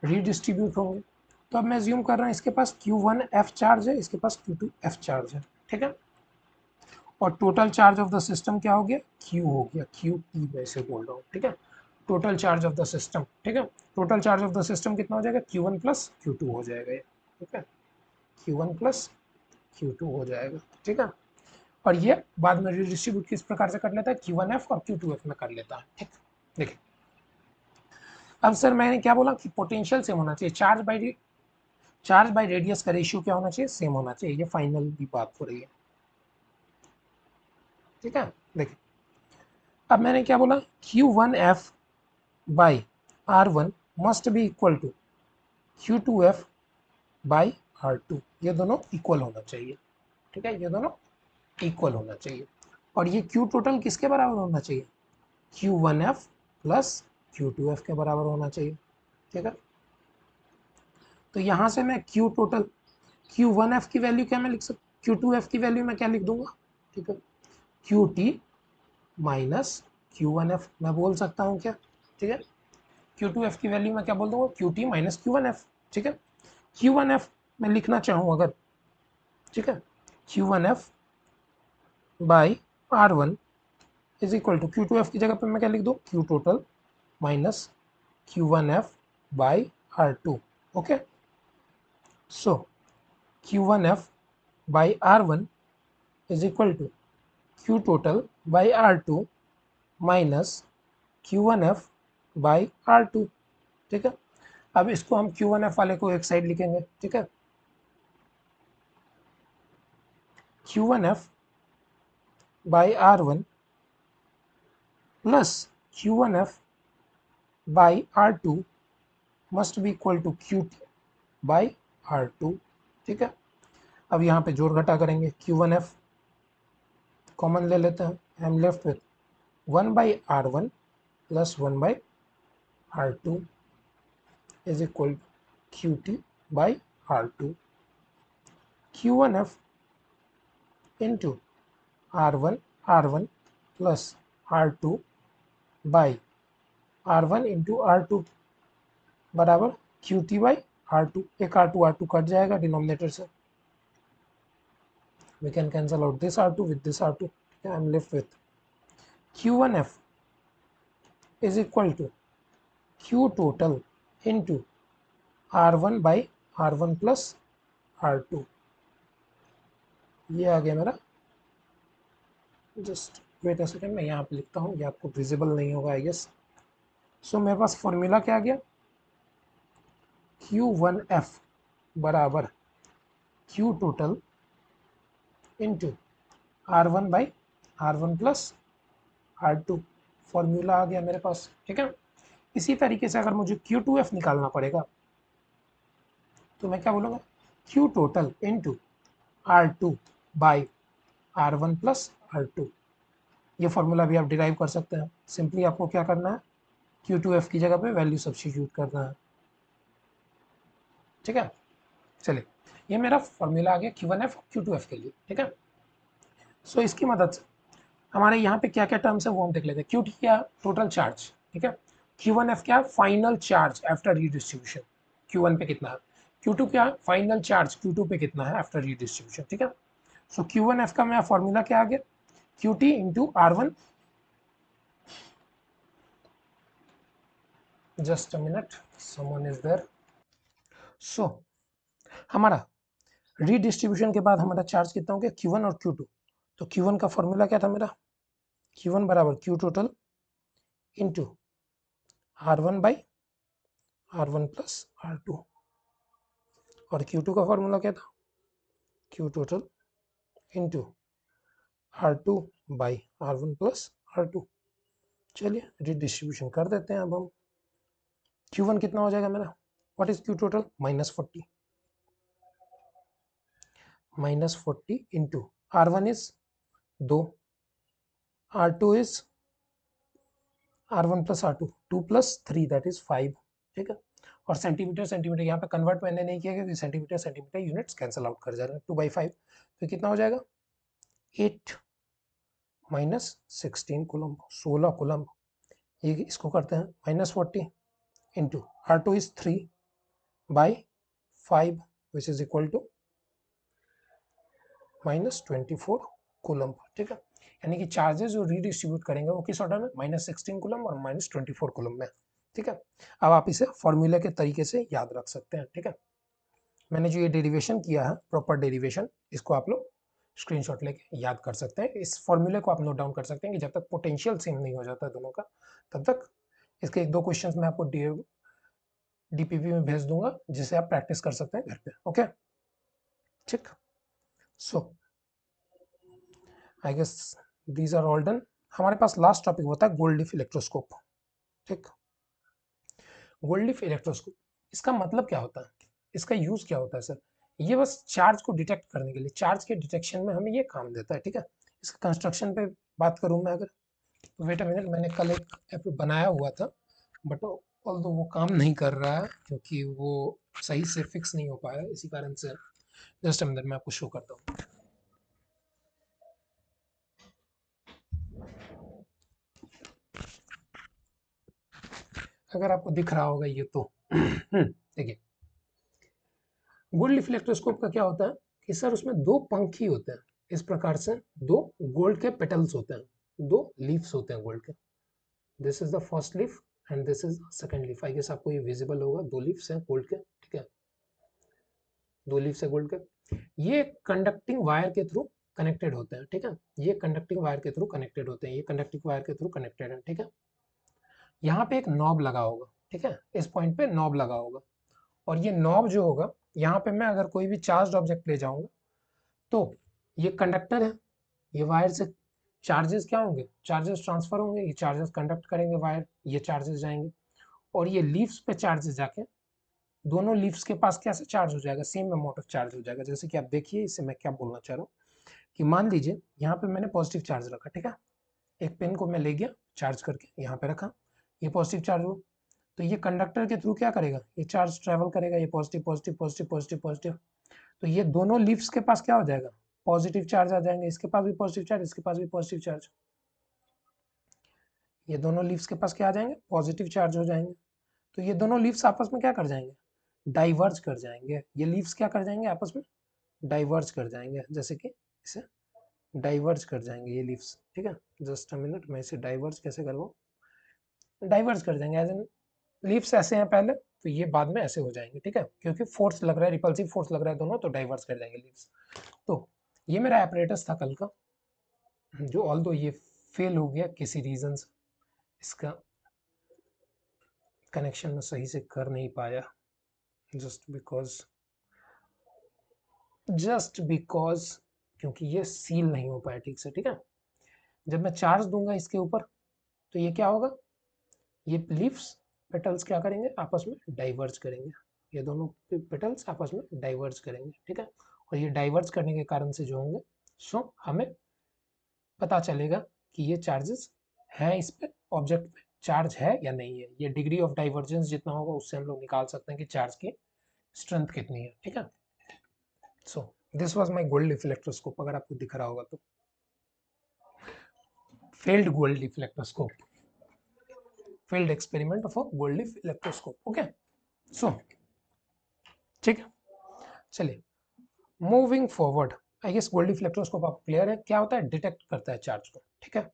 रीडिस्ट्रीब्यूट होंगे। तो अब मैं ज्यूम कर रहा हूँ इसके पास Q1F चार्ज है, इसके पास Q2F चार्ज है, ठीक है, और total charge of the system क्या हो गया, Q हो गया, QT वैसे बोल रहा हूँ, ठीक है, total charge of the system, ठीक है, total charge of the system कितना हो जाएगा, Q1 प्लस Q2 हो जाएगा ये, ठीक है, Q1 प्लस Q2 हो जाएगा, ठीक है, और ये बाद में रिडिस्ट्रीब्यूट किस प्रकार से कर लेता है, Q1F और Q2F में कर लेता है, ठीक, देखिए अब सर मैंने क्या बोला कि पोटेंशियल सेम होना चाहिए, चार्ज बाई रेडियस का रेशियो क्या होना चाहिए, सेम होना चाहिए, ये फाइनल भी बात हो रही है, ठीक है। देखिए अब मैंने क्या बोला, Q1F by R1 must be equal to Q2F by R2, ये दोनों इक्वल होना चाहिए, ठीक है, ये दोनों इक्वल होना चाहिए, और ये Q टोटल किसके बराबर होना चाहिए, Q1F प्लस Q2F के बराबर होना चाहिए, ठीक है। तो यहाँ से मैं Q टोटल Q1F की वैल्यू क्या मैं लिख सकता, Q2F की वैल्यू मैं क्या लिख दूंगा, ठीक है, QT माइनस Q1F मैं बोल सकता हूँ क्या, ठीक है, Q2F की वैल्यू मैं क्या बोल दूंगा, QT माइनस Q1F, ठीक है, Q1F मैं लिखना चाहूँ अगर, ठीक है, Q1F by R1 is equal to Q2F की जगह पे मैं क्या लिख दूँ, Q total minus Q1F by R2, okay, so Q1F by R1 is equal to Q total by R2 minus Q1F by R2, ठीक है, अब इसको हम Q1F वाले को एक साइड लिखेंगे, ठीक है, Q1F by R1 plus Q1F by R2 must be equal to QT by R2, ठीक है। अब यहाँ पे जोड़ घटा करेंगे, Q1F कॉमन ले लेते हैं, I am left with 1 by R1 plus 1 by R2 is equal to QT by R2, Q1F into R1 plus R2 by R1 into R2 बराबर QT by R2, एक R2 कट जाएगा denominator से, we can cancel out this R2 with this R2, I am left with Q1F is equal to Q total into R1 by R1 plus R2, ये आ गया मेरा, just wait a second मैं यहाँ पे लिखता हूँ, ये आपको विजिबल नहीं होगा आई गेस। सो मेरे पास फॉर्मूला क्या आ गया, Q1F बराबर Q total into R1 by R1 plus R2, formula आ गया मेरे पास, ठीक है। इसी तरीके से अगर मुझे Q2F निकालना पड़ेगा तो मैं क्या बोलूँगा, Q total into R2 by R1 plus R2, ये फॉर्मूला भी आप डिराइव कर सकते हैं, सिंपली आपको क्या करना है, Q2F की जगह पे वैल्यू सब्स्टिट्यूट करना है, ठीक है। चलिए ये मेरा फॉर्मूला आ गया Q1F और Q2F के लिए, ठीक है। सो इसकी मदद से हमारे यहाँ पे क्या क्या टर्म्स है वो हम देख लेते हैं। Qt क्या, टोटल चार्ज, ठीक है, Q1F क्या है? Final charge after redistribution. Q1 पे कितना है? Q2 क्या है? फाइनल चार्ज Q2 पे कितना है आफ्टर रीडिस्ट्रीब्यूशन, ठीक है। सो Q1F का मेरा फॉर्मूला क्या आ गया? QT into R1, just a minute, someone is there. So हमारा रीडिस्ट्रीब्यूशन के बाद हमारा चार्ज कितना हो गया? Q1 और Q2। तो Q1 का फॉर्मूला क्या था मेरा? Q1 बराबर Q total into R1 by R1 plus R2। और Q2 का फॉर्मूला क्या था? Q total into R2 by R1 plus R2। चलिए रीडिस्ट्रीब्यूशन कर देते हैं अब हम। Q1 कितना हो जाएगा मेरा? What is Q total? -40, -40 into R1 is 2, R2 is R1 plus R2, 2 plus 3 that is 5, ठीक है। और सेंटीमीटर सेंटीमीटर यहाँ पे कन्वर्ट मैंने नहीं किया क्योंकि centimetre centimetre units cancel out कर जा रहे हैं। 2/5 तो कितना हो जाएगा? 8 माइनस 16 कूलम्ब, 16 कूलम्ब। ये इसको करते हैं -40 into R2 is 3 by 5 which is equal to -24 coulomb, ठीक है। यानी कि चार्जेस जो रीडिस्ट्रीब्यूट करेंगे वो किस ऑर्डर में? -16 कूलम्ब और -24 कूलम्ब में, ठीक है। अब आप इसे फॉर्मूले के तरीके से याद रख सकते हैं, ठीक है। मैंने जो ये डेरिवेशन किया है, प्रॉपर डेरिवेशन, इसको आप लोग स्क्रीनशॉट लेके याद कर सकते हैं। इस फॉर्मूले को आप नोट डाउन कर सकते हैं कि जब तक पोटेंशियल सेम नहीं हो जाता दोनों का, तब तक इसके 1-2 क्वेश्चंस मैं आपको डीपीपी में भेज दूंगा, जिसे आप प्रैक्टिस कर सकते हैं घर पे, ओके, ठीक। So I guess these are all done. हमारे पास लास्ट टॉपिक होता है गोल्डलिफ इलेक्ट्रोस्कोप, ठीक। गोल्डलिफ इलेक्ट्रोस्कोप, इसका मतलब क्या होता है? इसका यूज क्या होता है सर? ये बस चार्ज को डिटेक्ट करने के लिए, चार्ज के डिटेक्शन में हमें ये काम देता है, ठीक है। इसका कंस्ट्रक्शन पे बात करूं मैं अगर, वेट अ मिनट, मैंने कल एक ऐप बनाया हुआ था, बट ऑल्दो वो काम नहीं कर रहा है क्योंकि वो सही से फिक्स नहीं हो पाया, इसी कारण से जस्ट अ मिनट मैं आपको शो करता हूँ। अगर आपको दिख रहा होगा ये तो देखिए, गोल्ड इलेक्ट्रोस्कोप का क्या होता है कि सर उसमें 2 पंख ही होते हैं, इस प्रकार से 2 गोल्ड के पेटल्स होते हैं, 2 लीव्स होते हैं गोल्ड के। This is the first leaf and this is second leaf. I guess आपको ये विजिबल होगा, 2 लीव्स हैं गोल्ड के, ठीक है, 2 लीव्स है गोल्ड के। ये कंडक्टिंग वायर के थ्रू कनेक्टेड होते हैं, ठीक है। ये कंडक्टिंग वायर के थ्रू कनेक्टेड होते हैं, ये कंडक्टिंग वायर के थ्रू कनेक्टेड है, ठीक है। यहाँ पे एक नॉब लगा होगा, ठीक है, इस पॉइंट पे नॉब लगा होगा, और ये नॉब जो होगा, यहाँ पे मैं अगर कोई भी चार्ज ऑब्जेक्ट ले जाऊंगा तो ये कंडक्टर है, ये वायर से चार्जेस क्या होंगे? चार्जेस ट्रांसफर होंगे, ये चार्जेस कंडक्ट करेंगे वायर, ये चार्जेस जाएंगे, और ये लीव्स पे चार्जेस जाके दोनों लीव्स के पास कैसे चार्ज हो जाएगा? सेम अमाउंट ऑफ चार्ज हो जाएगा। जैसे कि आप देखिए, इससे मैं क्या बोलना चाह रहा हूँ कि मान लीजिए यहाँ पे मैंने पॉजिटिव चार्ज रखा, ठीक है, एक पेन को मैं ले गया चार्ज करके यहाँ पे रखा, ये पॉजिटिव चार्ज हुआ, तो ये कंडक्टर के थ्रू क्या करेगा? ये चार्ज ट्रेवल करेगा, ये positive positive positive positive positive, तो ये दोनों लीव्स के पास क्या हो जाएगा? पॉजिटिव चार्ज आ जाएंगे, इसके पास भी पॉजिटिव चार्ज, इसके पास भी पॉजिटिव चार्ज, ये दोनों लीव्स के पास क्या आ जाएंगे? पॉजिटिव चार्ज हो जाएंगे। तो ये दोनों लीव्स आपस में क्या कर जाएंगे? डाइवर्ज कर जाएंगे। ये लीव्स क्या कर जाएंगे? आपस में डाइवर्ज कर जाएंगे, जैसे कि इसे डाइवर्ज कर जाएंगे ये लीव्स, ठीक है। जस्ट अ मिनट, मैं इसे डाइवर्ज कैसे करवाऊँ? डाइवर्ज कर जाएंगे, एज एन लीव्स ऐसे हैं पहले, तो ये बाद में ऐसे हो जाएंगे, ठीक है, क्योंकि फोर्स लग रहा है, रिपल्सिव फोर्स लग रहा है दोनों, तो डाइवर्स कर जाएंगे लीव्स। तो ये मेरा एपरेटस था कल का, जो ऑल दो ये फेल हो गया किसी रीजन से, इसका कनेक्शन में सही से कर नहीं पाया, जस्ट बिकॉज क्योंकि ये सील नहीं हो पाया ठीक से, ठीक है। जब मैं चार्ज दूंगा इसके ऊपर तो ये क्या होगा? ये लीव्स पेटल्स क्या करेंगे? आपस में डाइवर्ज करेंगे, ये दोनों पेटल्स आपस में डाइवर्ज करेंगे, ठीक है। और ये डाइवर्ज करने के कारण से जो होंगे, सो हमें पता चलेगा कि ये चार्जेस हैं, इस पे ऑब्जेक्ट पे चार्ज है या नहीं है। ये डिग्री ऑफ डाइवर्जेंस जितना होगा उससे हम लोग निकाल सकते हैं कि चार्ज की स्ट्रेंथ कितनी है, ठीक है। So this was my gold leaf electroscope, अगर आपको दिख रहा होगा तो, failed gold leaf electroscope. Field experiment of a gold leaf electroscope. Okay, so ठीक है, चलिए moving forward. I guess gold leaf electroscope आपको क्लियर है क्या होता है, डिटेक्ट करता है चार्ज को, ठीक है।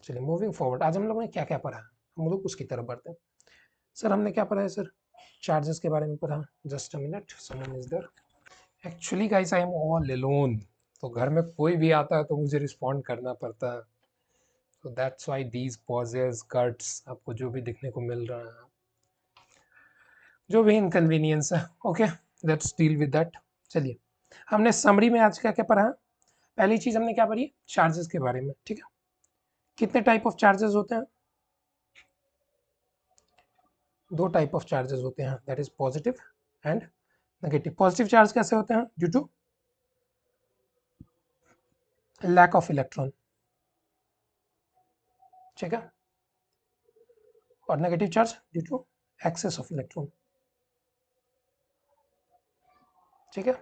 चलिए मूविंग फॉरवर्ड, आज हम लोगों ने क्या क्या पढ़ा, हम लोग उसकी तरफ बढ़ते हैं। सर हमने क्या पढ़ा है सर, चार्जेस के बारे में पढ़ा। Just a minute, someone is there. Actually guys I am all alone, तो घर में कोई भी आता है तो मुझे रिस्पॉन्ड करना पड़ता है, तो that's why these pauses cuts, आपको जो भी दिखने को मिल रहा है, जो भी इनकन्वीनियंस है, okay let's deal with that. चलिए हमने समरी में आज क्या क्या पढ़ा है। पहली चीज हमने क्या पढ़ी, चार्जेस के बारे में, ठीक है। कितने टाइप ऑफ चार्जेस होते हैं, दो टाइप ऑफ चार्जेस होते हैं, that is positive and negative. Positive charge कैसे होते हैं, due to lack of electron, ठीक है, और negative charge due to excess of electron, ठीक है।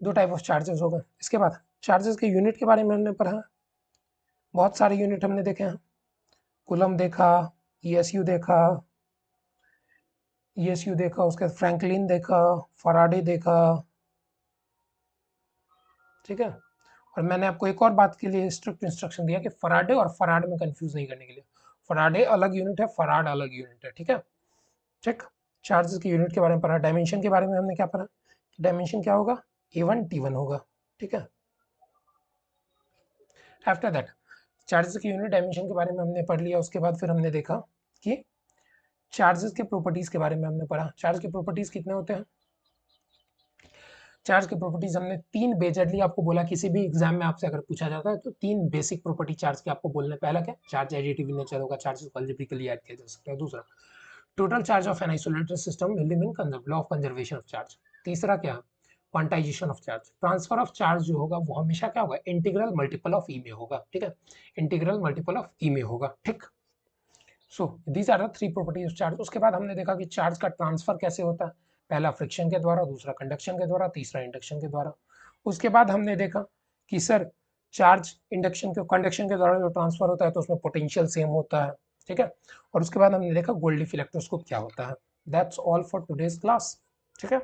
दो टाइप ऑफ चार्जेस हो गए। इसके बाद चार्जेस के यूनिट के बारे में हमने पढ़ा, बहुत सारे यूनिट हमने देखे हैं, कूलम देखा, ईएसयू देखा, ईएसयू देखा, उसके बाद फ्रैंकलिन देखा, फराडे देखा, ठीक है। और मैंने आपको एक और बात के लिए स्ट्रिक्ट इंस्ट्रक्शन दिया कि फराडे और फराड में कंफ्यूज नहीं करने के लिए, फराडे अलग यूनिट है, फराड अलग यूनिट है, ठीक है। ठीक, चार्जेस के यूनिट के बारे में पढ़ा। डायमेंशन के बारे में हमने क्या पढ़ा, डायमेंशन क्या होगा, A1 T1 होगा, ठीक है। आफ्टर दैट चार्जेस की यूनिट डायमेंशन के बारे में हमने पढ़ लिया। उसके बाद फिर हमने देखा कि चार्जेस के प्रॉपर्टीज के बारे में हमने पढ़ा। चार्ज के प्रॉपर्टीज कितने होते हैं, चार्ज की प्रॉपर्टीज हमने तीन बेजरली आपको बोला, किसी भी एग्जाम में आपसे अगर पूछा जाता है तो तीन बेसिक प्रॉपर्टी चार्ज के आपको बोलने। पहला क्या, चार्ज एडिटिव नेचर होगा, चार्ज को अलजेब्रिकली ऐड किया जा सकता है। दूसरा, total charge of an isolated system will mean law of conservation of charge. तीसरा क्या, quantization of charge. Transfer of charge जो होगा वो हमेशा क्या होगा, इंटीग्रल मल्टीपल ऑफ ई में होगा, ठीक है, इंटीग्रल मल्टीपल ऑफ ई में होगा, ठीक। So these are the three properties of charge. उसके बाद हमने देखा कि चार्ज का ट्रांसफर कैसे होता है, पहला फ्रिक्शन के द्वारा, दूसरा कंडक्शन के द्वारा, तीसरा इंडक्शन के द्वारा। उसके बाद हमने देखा कि सर चार्ज इंडक्शन के कंडक्शन के द्वारा जो ट्रांसफर होता है तो उसमें पोटेंशियल सेम होता है, ठीक है। और उसके बाद हमने देखा गोल्डलीफ इलेक्ट्रोस्कोप क्या होता है। That's all for today's class, ठीक है।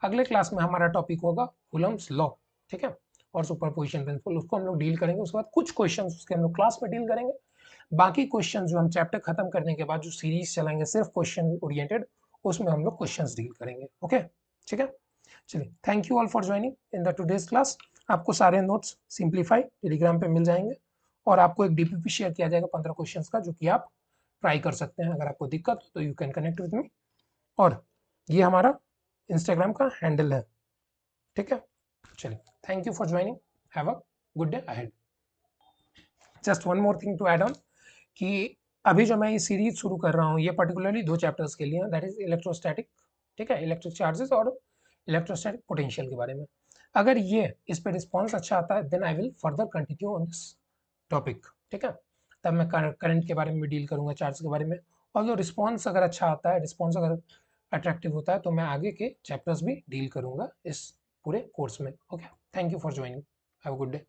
अगले क्लास में हमारा टॉपिक होगा कूलम्स लॉ, ठीक है, और सुपरपोजिशन प्रिंसिपल, उसको हम लोग डील करेंगे। उसके बाद कुछ क्वेश्चन उसके हम लोग क्लास में डील करेंगे। बाकी क्वेश्चन जो हम चैप्टर खत्म करने के बाद जो सीरीज चलाएंगे सिर्फ क्वेश्चन ओरिएंटेड, उसमें हम लोग क्वेश्चंस डील करेंगे, ओके, ठीक है। चलिए thank you all for joining in the today's class. आपको सारे नोट्स सिंप्लीफाई टेलीग्राम पे मिल जाएंगे और आपको एक डीपीपी शेयर किया जाएगा 15 क्वेश्चंस का, जो कि आप ट्राई कर सकते हैं। अगर आपको दिक्कत हो तो you can connect with me, और ये हमारा इंस्टाग्राम का हैंडल है, ठीक है। चलिए thank you for joining, have a good day ahead. Just one more thing to add on कि अभी जो मैं ये सीरीज शुरू कर रहा हूँ ये पर्टिकुलरली दो चैप्टर्स के लिए, दैट इज इलेक्ट्रोस्टैटिक, ठीक है, इलेक्ट्रिक चार्जेस और इलेक्ट्रोस्टैटिक पोटेंशियल के बारे में। अगर ये इस पर रिस्पॉन्स अच्छा आता है then I will further continue on this topic, ठीक है। तब मैं करंट के बारे में भी डील करूंगा, चार्ज के बारे में। और जो रिस्पॉन्स अगर अच्छा आता है, रिस्पॉन्स अगर अट्रैक्टिव होता है तो मैं आगे के चैप्टर्स भी डील करूंगा इस पूरे कोर्स में, okay. Thank you for joining, have a good day.